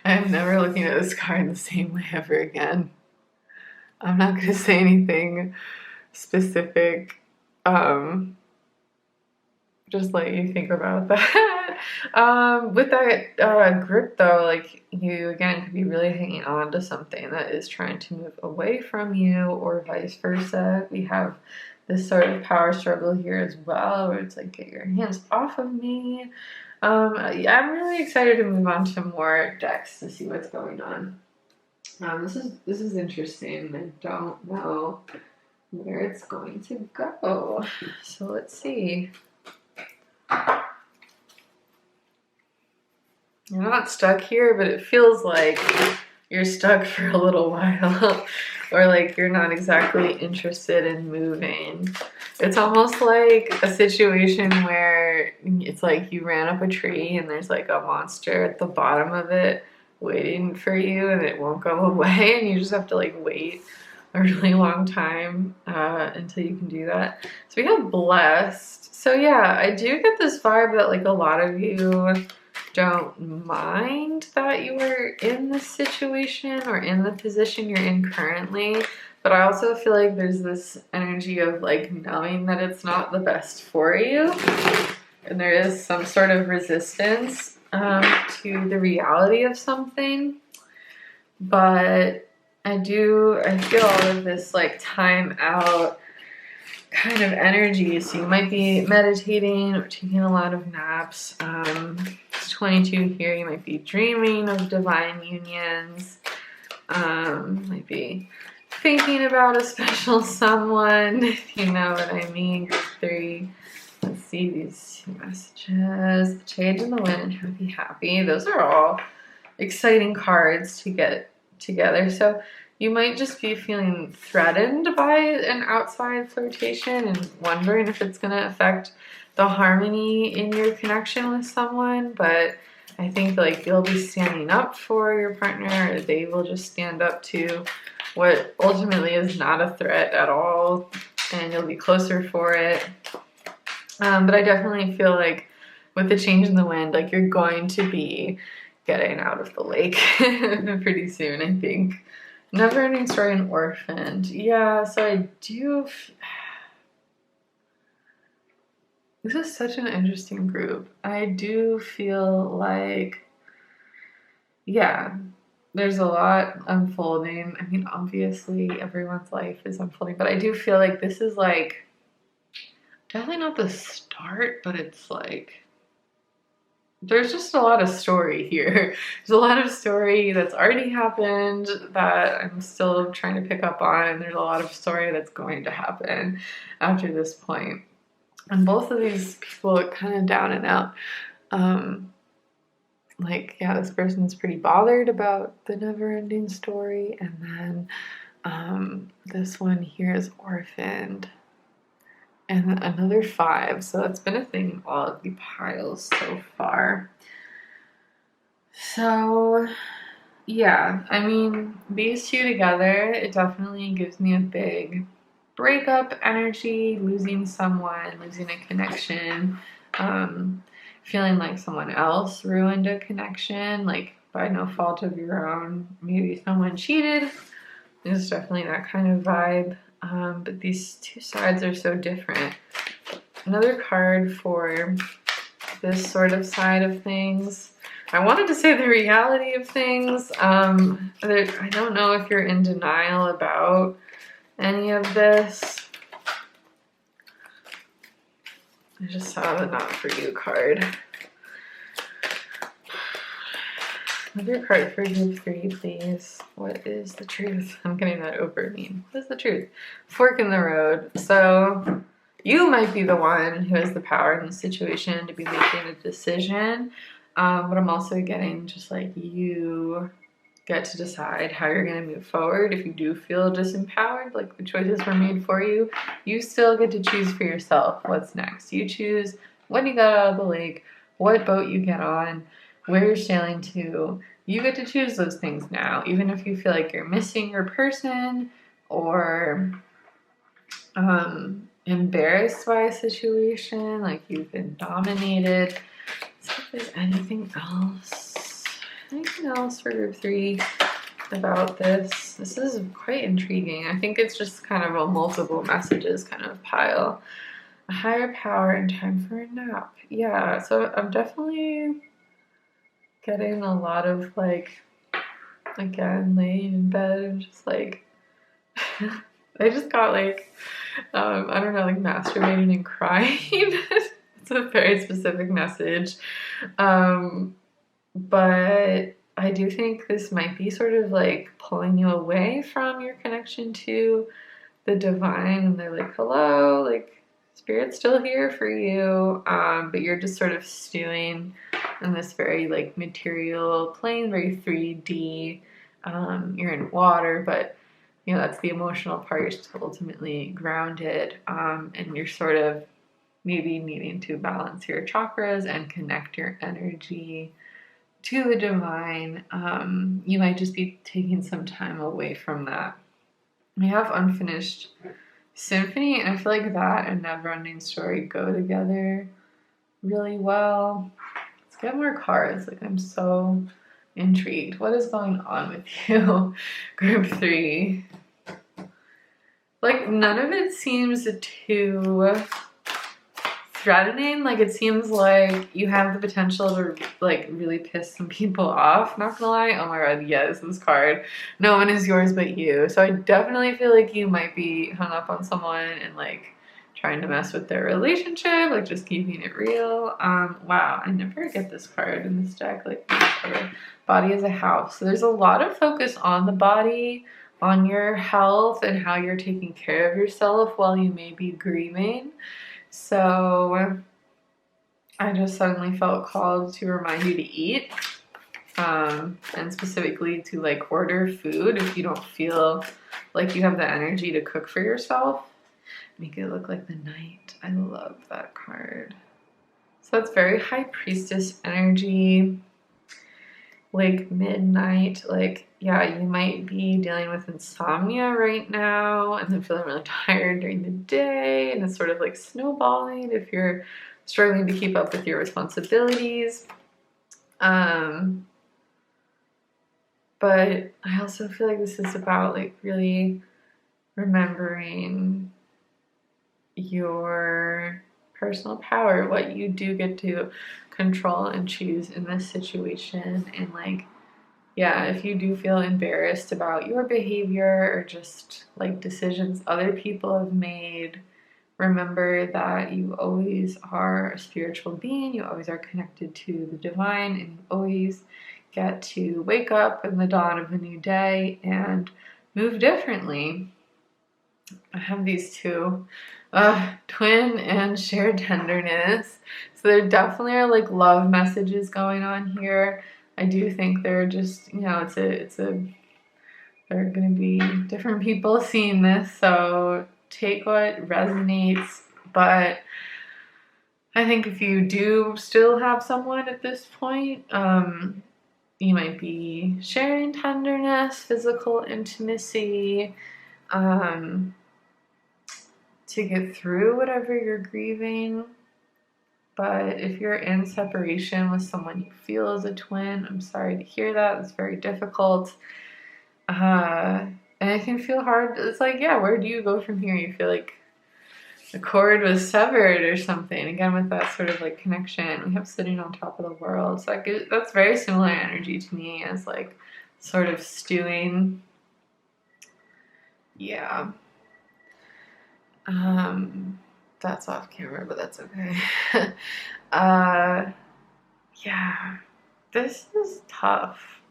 never looking at this card the same way ever again. I'm not going to say anything specific. Just let you think about that. With that grip though, like you again could be really hanging on to something that is trying to move away from you or vice versa. We have this sort of power struggle here as well where it's like, get your hands off of me. I'm really excited to move on to more decks to see what's going on. This is interesting. I don't know where it's going to go. So let's see. You're not stuck here, but it feels like you're stuck for a little while. or like you're not exactly interested in moving. It's almost like a situation where it's like you ran up a tree and there's like a monster at the bottom of it waiting for you and it won't go away, and you just have to like wait a really long time until you can do that. So we have blessed. So yeah, I do get this vibe that like a lot of you don't mind that you are in this situation or in the position you're in currently, but I also feel like there's this energy of like knowing that it's not the best for you, and there is some sort of resistance to the reality of something. But I feel all of this like time out kind of energy. So you might be meditating or taking a lot of naps. It's 22 here. You might be dreaming of divine unions. Might be thinking about a special someone, if you know what I mean. Group 3. Let's see these two messages. The Change in the Wind and Happy Happy. Those are all exciting cards to get together. So you might just be feeling threatened by an outside flirtation and wondering if it's going to affect the harmony in your connection with someone. But I think like you'll be standing up for your partner, or they will just stand up to what ultimately is not a threat at all, and you'll be closer for it. But I definitely feel like with the change in the wind, like you're going to be getting out of the lake pretty soon, I think. Never Ending Story and Orphaned. Yeah, so I do... This is such an interesting group. I do feel like, yeah, there's a lot unfolding. I mean, obviously everyone's life is unfolding, but I do feel like this is like, definitely not the start, but it's like, there's just a lot of story here. There's a lot of story that's already happened that I'm still trying to pick up on, and there's a lot of story that's going to happen after this point. And both of these people are kind of down and out. Like, yeah, this person's pretty bothered about the never-ending story, and then this one here is orphaned. And another 5, so that's been a thing in all of the piles so far. So, yeah, I mean, these two together, it definitely gives me a big breakup energy, losing someone, losing a connection, feeling like someone else ruined a connection, like by no fault of your own. Maybe someone cheated. There's definitely that kind of vibe. But these two sides are so different. Another card for this sort of side of things. I wanted to say the reality of things. I don't know if you're in denial about any of this. I just saw the Not For You card. Another card for group 3, please. What is the truth? I'm getting that over meme. What is the truth? Fork in the road. So you might be the one who has the power in the situation to be making a decision. But I'm also getting just like you get to decide how you're going to move forward. If you do feel disempowered, like the choices were made for you, you still get to choose for yourself what's next. You choose when you get out of the lake, what boat you get on, where you're sailing to. You get to choose those things now, even if you feel like you're missing your person or embarrassed by a situation, like you've been dominated. So if there's anything else for group 3 about this. This is quite intriguing. I think it's just kind of a multiple messages kind of pile. A higher power and time for a nap. Yeah, so I'm definitely getting a lot of like, again, laying in bed and just like, I just got like, I don't know, like masturbating and crying. It's a very specific message. But I do think this might be sort of like pulling you away from your connection to the divine, and they're like, hello, like Spirit's still here for you, but you're just sort of stewing in this very like material plane, very 3D. You're in water, but you know, that's the emotional part. You're still ultimately grounded, and you're sort of maybe needing to balance your chakras and connect your energy to the divine. You might just be taking some time away from that. We have unfinished symphony, and I feel like that and never-ending story go together really well. Let's get more cards. Like, I'm so intrigued. What is going on with you? Group 3. Like, none of it seems too threatening. Like, it seems like you have the potential to like really piss some people off, not gonna lie. Oh my god, yes, this card. No one is yours but you. So I definitely feel like you might be hung up on someone and like trying to mess with their relationship, like just keeping it real. Wow, I never get this card in this deck. Like, body is a house. So there's a lot of focus on the body, on your health and how you're taking care of yourself while you may be grieving. So I just suddenly felt called to remind you to eat, and specifically to like order food if you don't feel like you have the energy to cook for yourself. Make it look like the night. I love that card. So that's very High Priestess energy, like midnight. Like, yeah, you might be dealing with insomnia right now and then feeling really tired during the day, and it's sort of like snowballing if you're struggling to keep up with your responsibilities. But I also feel like this is about like really remembering your personal power, what you do get to control and choose in this situation. And like, yeah, if you do feel embarrassed about your behavior or just like decisions other people have made, remember that you always are a spiritual being, you always are connected to the divine, and you always get to wake up in the dawn of a new day and move differently. I have these two, twin and shared tenderness. So there definitely are like love messages going on here. I do think they're just, you know, there are going to be different people seeing this, so take what resonates. But I think if you do still have someone at this point, you might be sharing tenderness, physical intimacy, to get through whatever you're grieving. But if you're in separation with someone you feel is a twin, I'm sorry to hear that. It's very difficult. And it can feel hard. It's like, yeah, where do you go from here? You feel like the cord was severed or something. Again, with that sort of like connection, we have sitting on top of the world. So that's very similar energy to me as like sort of stewing. Yeah. That's off camera, but that's okay. Yeah, this is tough.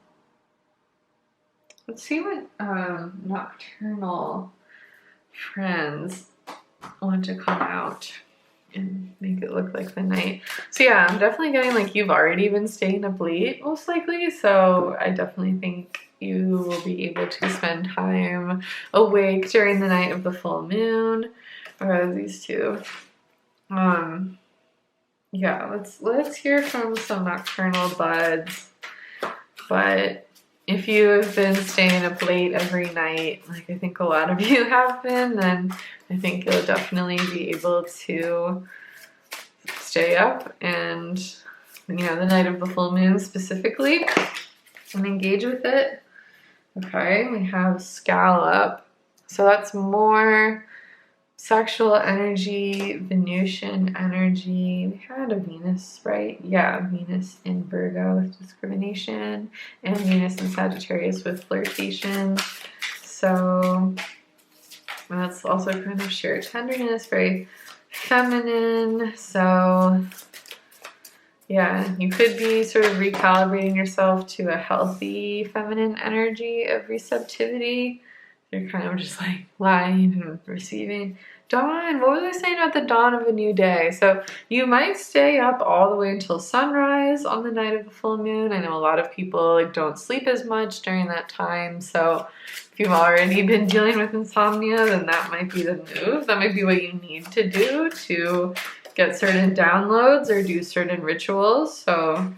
Let's see what nocturnal friends want to come out and make it look like the night. So yeah, I'm definitely getting like you've already been staying up late, most likely. So I definitely think you will be able to spend time awake during the night of the full moon. Or these two. Yeah, let's hear from some nocturnal buds. But if you have been staying up late every night, like I think a lot of you have been, then I think you'll definitely be able to stay up and, you know, the night of the full moon specifically, and engage with it. Okay, we have scallop. So that's more sexual energy, Venusian energy. We had a Venus, right? Yeah, Venus in Virgo with discrimination, and Venus in Sagittarius with flirtation. So that's also kind of shared tenderness, very feminine. So yeah, you could be sort of recalibrating yourself to a healthy feminine energy of receptivity. You're kind of just like lying and receiving. dawn. What was I saying about the dawn of a new day? So you might stay up all the way until sunrise on the night of the full moon. I know a lot of people like don't sleep as much during that time. So if you've already been dealing with insomnia, then that might be the move. That might be what you need to do to get certain downloads or do certain rituals. So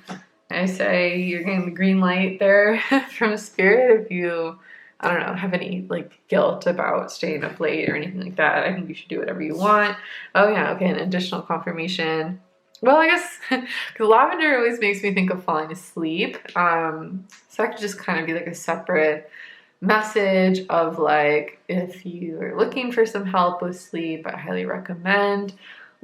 I say you're getting the green light there from spirit if you, I don't know, have any like guilt about staying up late or anything like that. I think you should do whatever you want. Oh yeah, okay, an additional confirmation. Well, I guess because lavender always makes me think of falling asleep. So that could just kind of be like a separate message of like, if you are looking for some help with sleep, I highly recommend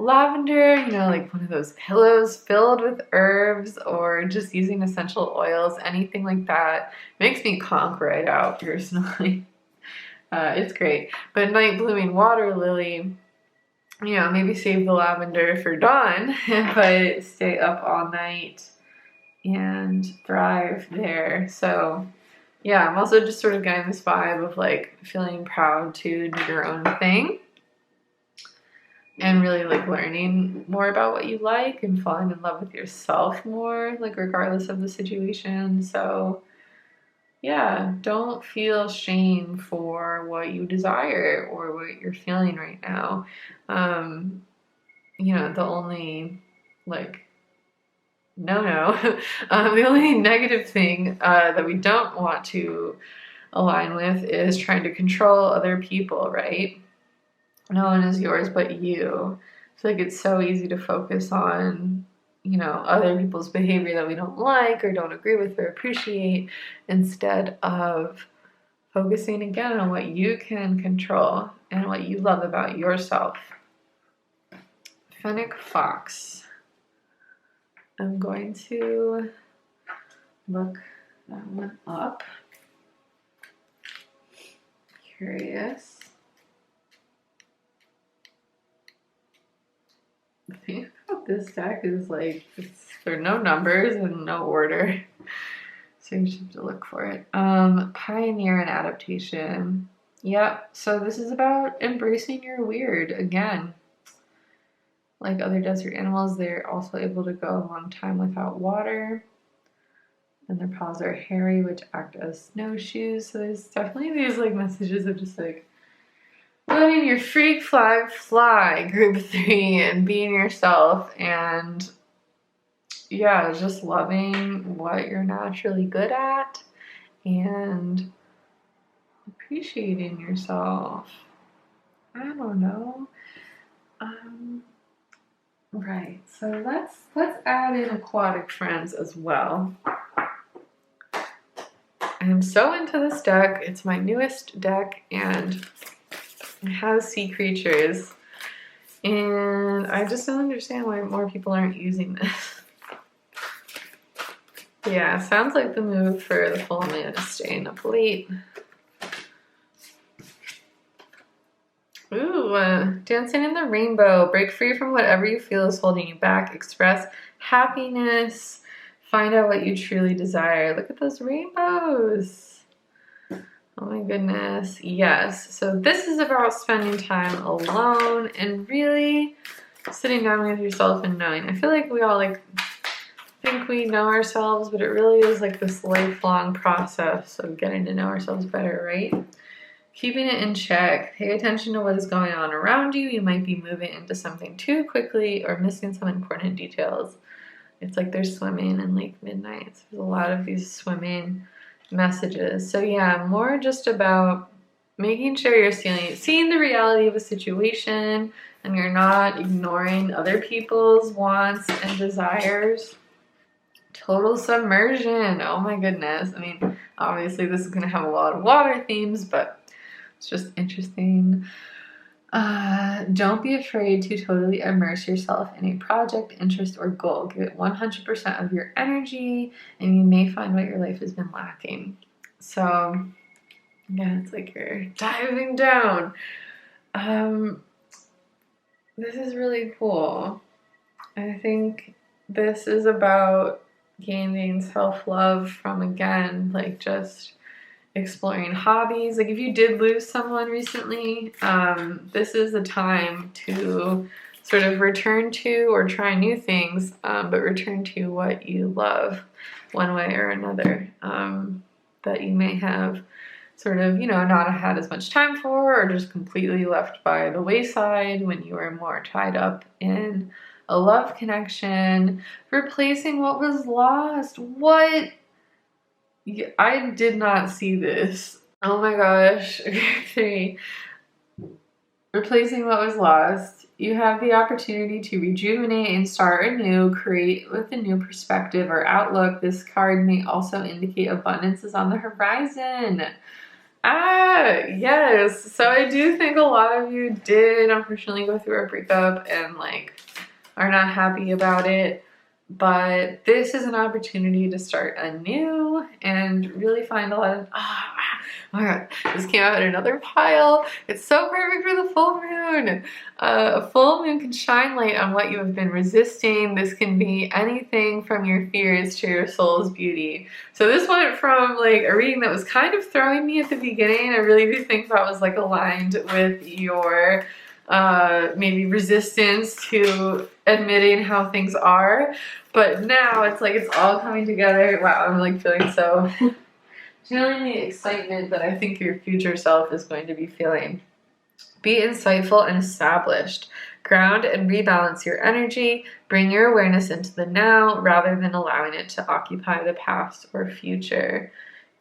lavender, you know, like one of those pillows filled with herbs or just using essential oils, anything like that. Makes me conk right out personally. It's great. But night blooming water lily, you know, maybe save the lavender for dawn, but stay up all night and thrive there. So yeah, I'm also just sort of getting this vibe of like feeling proud to do your own thing and really like learning more about what you like and falling in love with yourself more, like regardless of the situation. So yeah, don't feel shame for what you desire or what you're feeling right now. You know, the only like the only negative thing that we don't want to align with is trying to control other people, right? No one is yours but you. I feel like it's so easy to focus on, you know, other people's behavior that we don't like or don't agree with or appreciate, instead of focusing again on what you can control and what you love about yourself. Fennec Fox. I'm going to look that one up. Curious. The thing about this deck is like, there are no numbers and no order. So you should have to look for it. Pioneer and adaptation. Yep, so this is about embracing your weird again. Like other desert animals, they're also able to go a long time without water. And their paws are hairy, which act as snowshoes. So there's definitely these like messages of just like letting your freak flag fly, group 3, and being yourself, and yeah, just loving what you're naturally good at and appreciating yourself. I don't know. Right, so let's add in aquatic friends as well. I'm so into this deck. It's my newest deck and it has sea creatures, and I just don't understand why more people aren't using this. Yeah, sounds like the move for the full moon is staying up late. Ooh, dancing in the rainbow. Break free from whatever you feel is holding you back. Express happiness. Find out what you truly desire. Look at those rainbows. Oh my goodness. Yes. So this is about spending time alone and really sitting down with yourself and knowing. I feel like we all like think we know ourselves, but it really is like this lifelong process of getting to know ourselves better, right? Keeping it in check. Pay attention to what is going on around you. You might be moving into something too quickly or missing some important details. It's like they're swimming in Lake Midnight. So there's a lot of these swimming messages. So yeah, more just about making sure you're seeing the reality of a situation and you're not ignoring other people's wants and desires. Total submersion. Oh my goodness. I mean, obviously this is going to have a lot of water themes, but it's just interesting. Don't be afraid to totally immerse yourself in a project, interest, or goal. Give it 100% of your energy, and you may find what your life has been lacking. So, yeah, it's like you're diving down. This is really cool. I think this is about gaining self-love from, again, like just exploring hobbies. Like if you did lose someone recently, this is the time to sort of return to or try new things, but return to what you love one way or another, that you may have sort of, you know, not had as much time for, or just completely left by the wayside when you were more tied up in a love connection, replacing what was lost. What? I did not see this. Oh my gosh. Okay. Replacing what was lost. You have the opportunity to rejuvenate and start anew, create with a new perspective or outlook. This card may also indicate abundance is on the horizon. Ah, yes. So I do think a lot of you did unfortunately go through a breakup and like are not happy about it. But this is an opportunity to start anew and really find a lot of, oh my God, this came out in another pile. It's so perfect for the full moon. A full moon can shine light on what you have been resisting. This can be anything from your fears to your soul's beauty. So this went from like a reading that was kind of throwing me at the beginning. I really do think that was like aligned with your maybe resistance to admitting how things are, but now it's like it's all coming together. Wow, I'm like feeling the excitement that I think your future self is going to be feeling. Be insightful and established. Ground and rebalance your energy. Bring your awareness into the now rather than allowing it to occupy the past or future.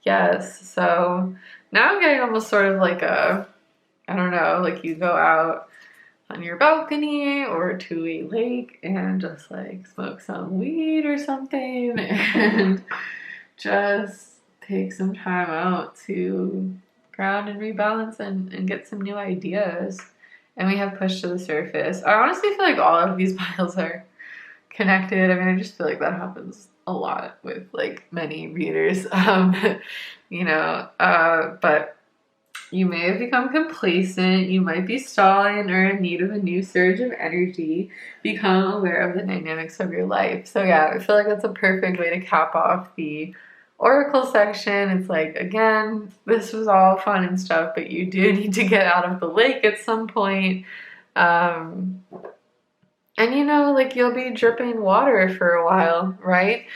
Yes, so now I'm getting almost sort of like a, I don't know, like you go out on your balcony or to a lake and just like smoke some weed or something and just take some time out to ground and rebalance and get some new ideas. And we have pushed to the surface. I honestly feel like all of these piles are connected. I mean, I just feel like that happens a lot with like many readers, you know, but you may have become complacent, you might be stalling or in need of a new surge of energy. Become aware of the dynamics of your life. So yeah, I feel like that's a perfect way to cap off the Oracle section. It's like, again, this was all fun and stuff, but you do need to get out of the lake at some point. And you know, like you'll be dripping water for a while, right?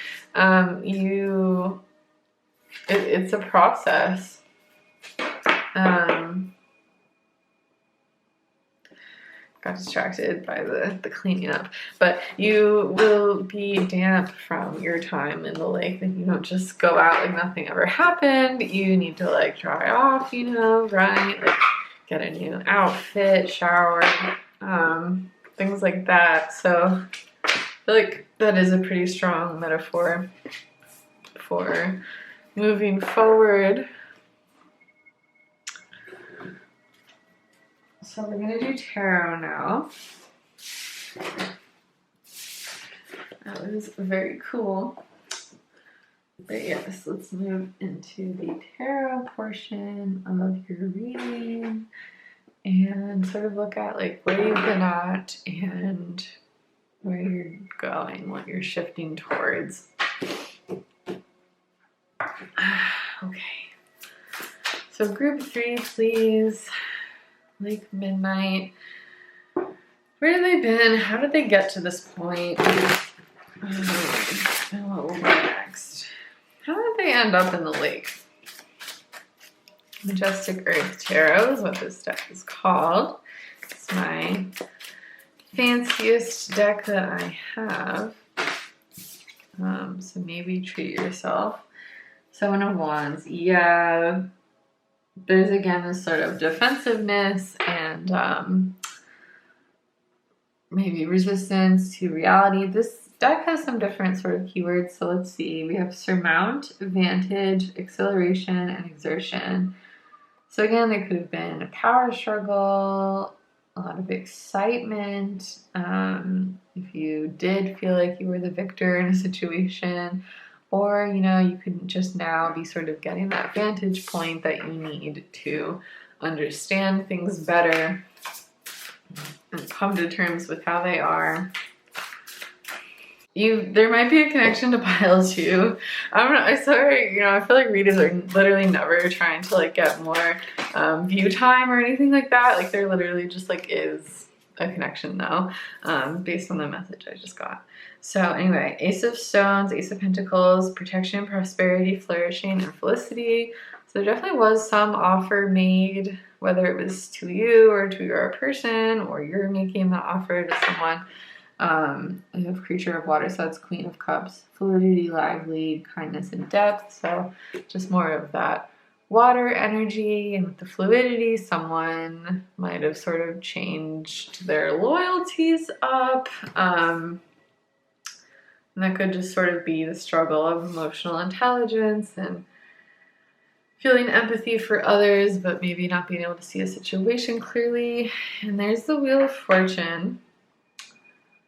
It's a process. Got distracted by the cleaning up, but you will be damp from your time in the lake, and you don't just go out like nothing ever happened. You need to like dry off, you know, right? Like get a new outfit, shower, things like that. So I feel like that is a pretty strong metaphor for moving forward. So we're going to do tarot now. That was very cool. But yes, let's move into the tarot portion of your reading and sort of look at like where you've been at and where you're going, what you're shifting towards. Okay. So group 3, please. Lake Midnight. Where have they been? How did they get to this point? And what will be next? How did they end up in the lake? Majestic Earth Tarot is what this deck is called. It's my fanciest deck that I have. So maybe treat yourself. 7 of Wands. Yeah. There's again this sort of defensiveness and maybe resistance to reality. This deck has some different sort of keywords, so let's see. We have surmount, vantage, acceleration, and exertion. So again, there could have been a power struggle, a lot of excitement. If you did feel like you were the victor in a situation, or, you know, you could just now be sort of getting that vantage point that you need to understand things better and come to terms with how they are. there might be a connection to pile 2. I don't know. I sorry, I feel like readers are literally never trying to like get more view time or anything like that. Like there literally just like is a connection though, based on the message I just got. So anyway, Ace of Stones, Ace of Pentacles, protection, prosperity, flourishing, and felicity. So there definitely was some offer made, whether it was to you or to your person, or you're making the offer to someone. I have creature of water, so that's Queen of Cups, fluidity, lively, kindness, and depth. So just more of that water energy, and with the fluidity, someone might have sort of changed their loyalties up. And that could just sort of be the struggle of emotional intelligence and feeling empathy for others, but maybe not being able to see a situation clearly. And there's the Wheel of Fortune.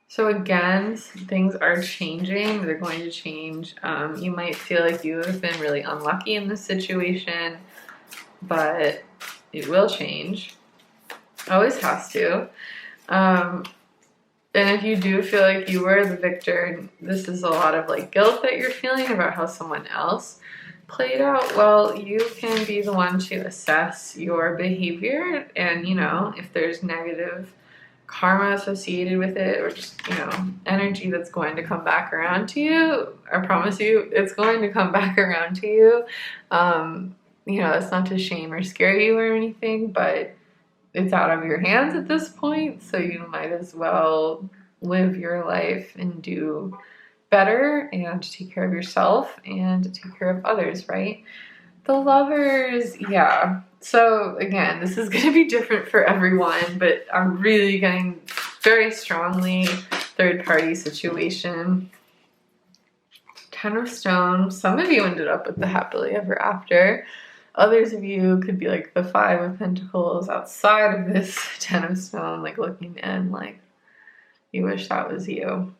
So again, things are changing. They're going to change. You might feel like you have been really unlucky in this situation, but it will change. Always has to. And if you do feel like you were the victor, this is a lot of like guilt that you're feeling about how someone else played out. Well, you can be the one to assess your behavior, and if there's negative karma associated with it, or just energy that's going to come back around to you, I promise you it's going to come back around to you. It's not to shame or scare you or anything, but it's out of your hands at this point, so you might as well live your life and do better and take care of yourself and take care of others, right? The Lovers, yeah. So again, this is going to be different for everyone, but I'm really getting very strongly third-party situation. Ten of Stones. Some of you ended up with the happily ever after. Others of you could be like the Five of Pentacles outside of this Ten of Stone, like looking in, like you wish that was you.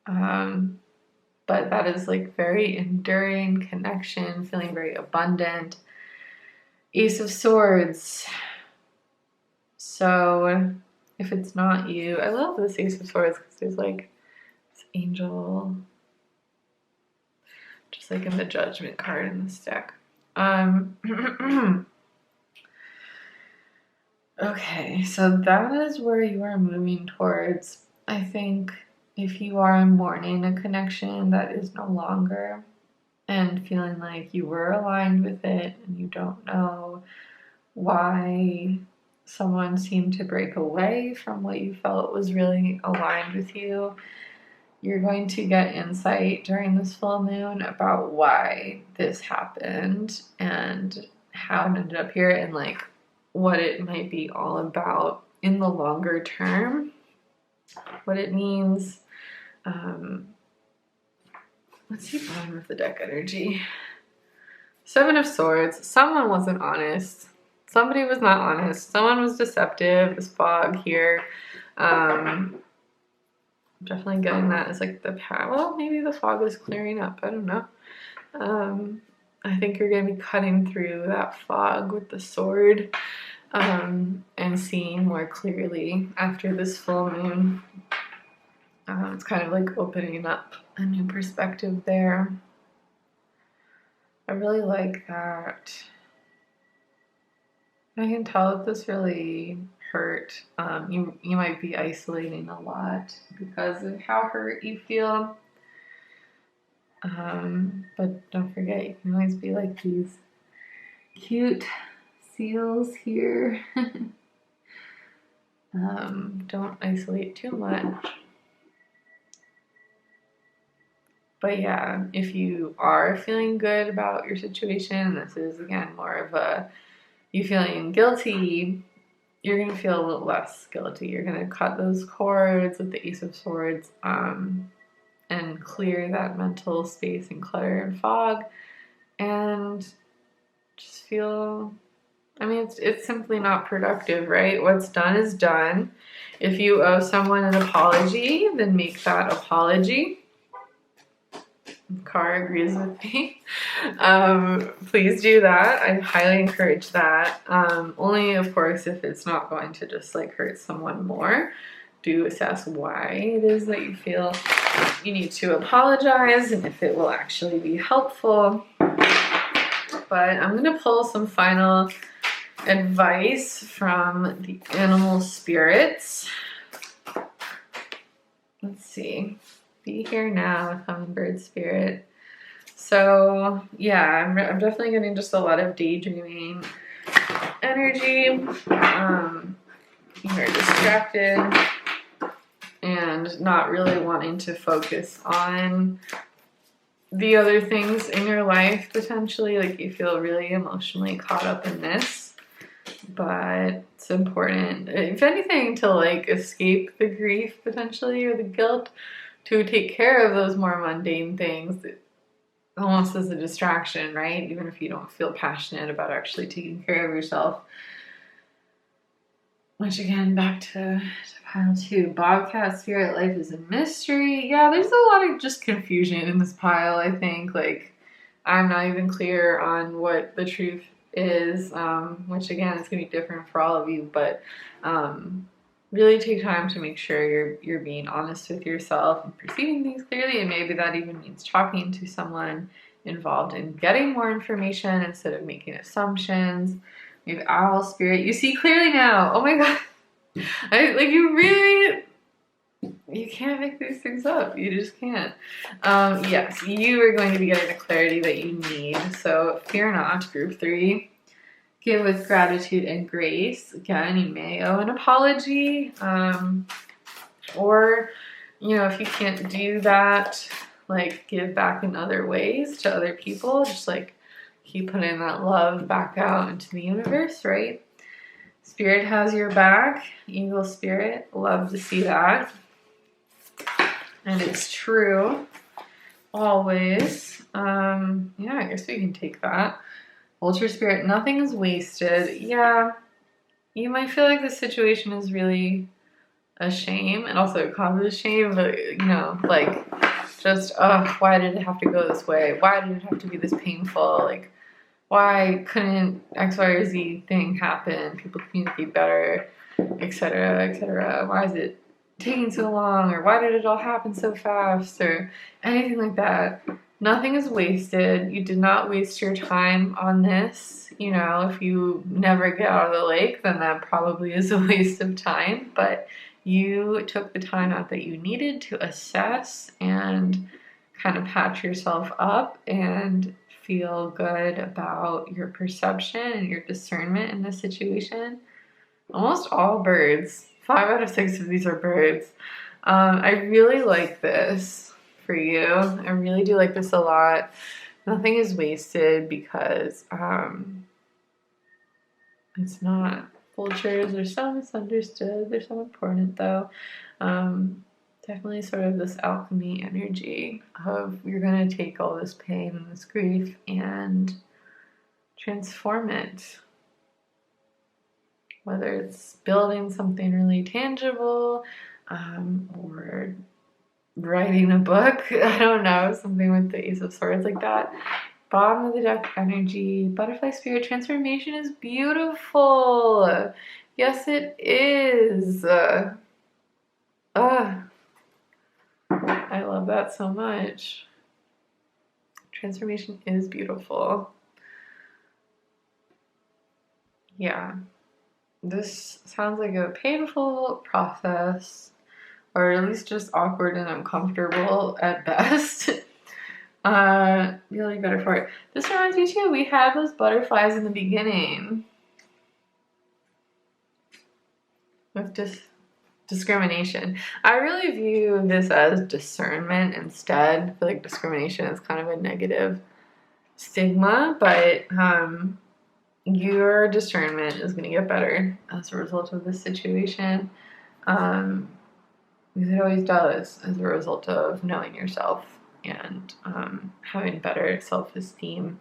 But that is like very enduring connection, feeling very abundant. Ace of Swords. So if it's not you, I love this Ace of Swords because there's like this angel, just like in the Judgment card in this deck. Okay, so that is where you are moving towards. I think if you are mourning a connection that is no longer, and feeling like you were aligned with it and you don't know why someone seemed to break away from what you felt was really aligned with you, you're going to get insight during this full moon about why this happened and how it ended up here, and like what it might be all about in the longer term, what it means. Let's see bottom of the deck energy. Seven of Swords. Someone wasn't honest. Somebody was not honest. Someone was deceptive. This fog here. Definitely getting that as like the power. Well, maybe the fog is clearing up. I don't know. I think you're going to be cutting through that fog with the sword, and seeing more clearly after this full moon. It's kind of like opening up a new perspective there. I really like that. I can tell that this really hurt. You might be isolating a lot because of how hurt you feel. But don't forget, you can always be like these cute seals here. Don't isolate too much. But yeah, if you are feeling good about your situation, this is again more of a you feeling guilty, you're going to feel a little less guilty. You're going to cut those cords with the Ace of Swords, and clear that mental space and clutter and fog, and just feel, I mean, it's simply not productive, right? What's done is done. If you owe someone an apology, then make that apology. Car agrees with me. Please do that. I highly encourage that. Only, of course, if it's not going to just like hurt someone more. Do assess why it is that you feel you need to apologize and if it will actually be helpful. But I'm going to pull some final advice from the animal spirits. Let's see. Be here now, hummingbird spirit. So yeah, I'm definitely getting just a lot of daydreaming energy. You're distracted and not really wanting to focus on the other things in your life potentially. Like you feel really emotionally caught up in this, but it's important, if anything, to like escape the grief potentially or the guilt, to take care of those more mundane things almost as a distraction, right? Even if you don't feel passionate about actually taking care of yourself. Which again, back to pile 2. Bobcat spirit, life is a mystery. Yeah, there's a lot of just confusion in this pile, I think. Like, I'm not even clear on what the truth is, which again, is going to be different for all of you, but really take time to make sure you're being honest with yourself and perceiving things clearly, and maybe that even means talking to someone involved in getting more information instead of making assumptions. We have owl spirit. You see clearly now. Oh my god. You can't make these things up. You just can't. Yes, you are going to be getting the clarity that you need. So fear not, group 3. Give with gratitude and grace. Again, you may owe an apology. Or, you know, if you can't do that, like give back in other ways to other people. Just like keep putting that love back out into the universe, right? Spirit has your back. Eagle spirit, love to see that. And it's true, always. Yeah, I guess we can take that. Vulture spirit, nothing is wasted. Yeah, you might feel like this situation is really a shame, and also it causes shame, but you know, like, just, why did it have to go this way? Why did it have to be this painful? Like, why couldn't X, Y, or Z thing happen? People communicate better, etc., etc. Why is it taking so long? Or why did it all happen so fast? Or anything like that. Nothing is wasted. You did not waste your time on this. You know, if you never get out of the lake, then that probably is a waste of time. But you took the time out that you needed to assess and kind of patch yourself up and feel good about your perception and your discernment in this situation. Almost all birds. 5 out of 6 of these are birds. I really like this for you. I really do like this a lot. Nothing is wasted because it's not. Vultures are so misunderstood. They're so important though. Definitely sort of this alchemy energy of you're going to take all this pain and this grief and transform it. Whether it's building something really tangible or writing a book, I don't know, something with the Ace of Swords like that. Bottom of the deck energy, butterfly spirit, transformation is beautiful. Yes, it is. I love that so much. Transformation is beautiful. Yeah. This sounds like a painful process, or at least just awkward and uncomfortable at best. Really better for it. This reminds me too, we had those butterflies in the beginning. With discrimination. I really view this as discernment instead. I feel like discrimination is kind of a negative stigma, but your discernment is going to get better as a result of this situation. Because it always does as a result of knowing yourself and having better self-esteem.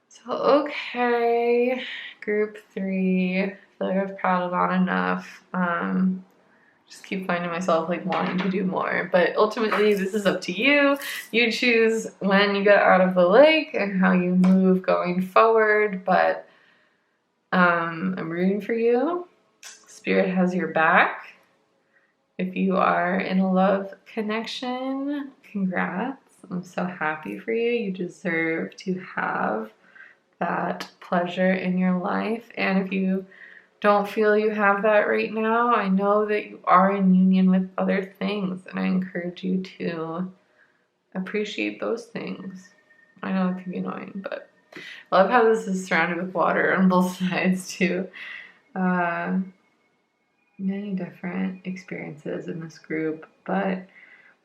So, okay, group 3. I feel like I've prattled on enough. Just keep finding myself like wanting to do more, but ultimately this is up to you. You choose when you get out of the lake and how you move going forward, but I'm rooting for you. Spirit has your back. If you are in a love connection, congrats. I'm so happy for you. You deserve to have that pleasure in your life. And if you don't feel you have that right now, I know that you are in union with other things, and I encourage you to appreciate those things. I know it can be annoying, but I love how this is surrounded with water on both sides too. Many different experiences in this group, but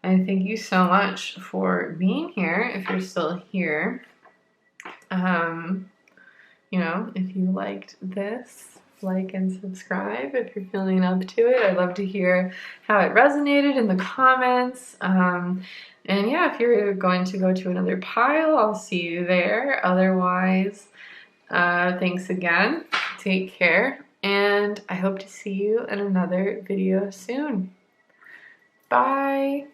I thank you so much for being here. If you're still here, you know, if you liked this, like and subscribe if you're feeling up to it. I'd love to hear how it resonated in the comments. And yeah, if you're going to go to another pile, I'll see you there. Otherwise, thanks again. Take care. And I hope to see you in another video soon. Bye.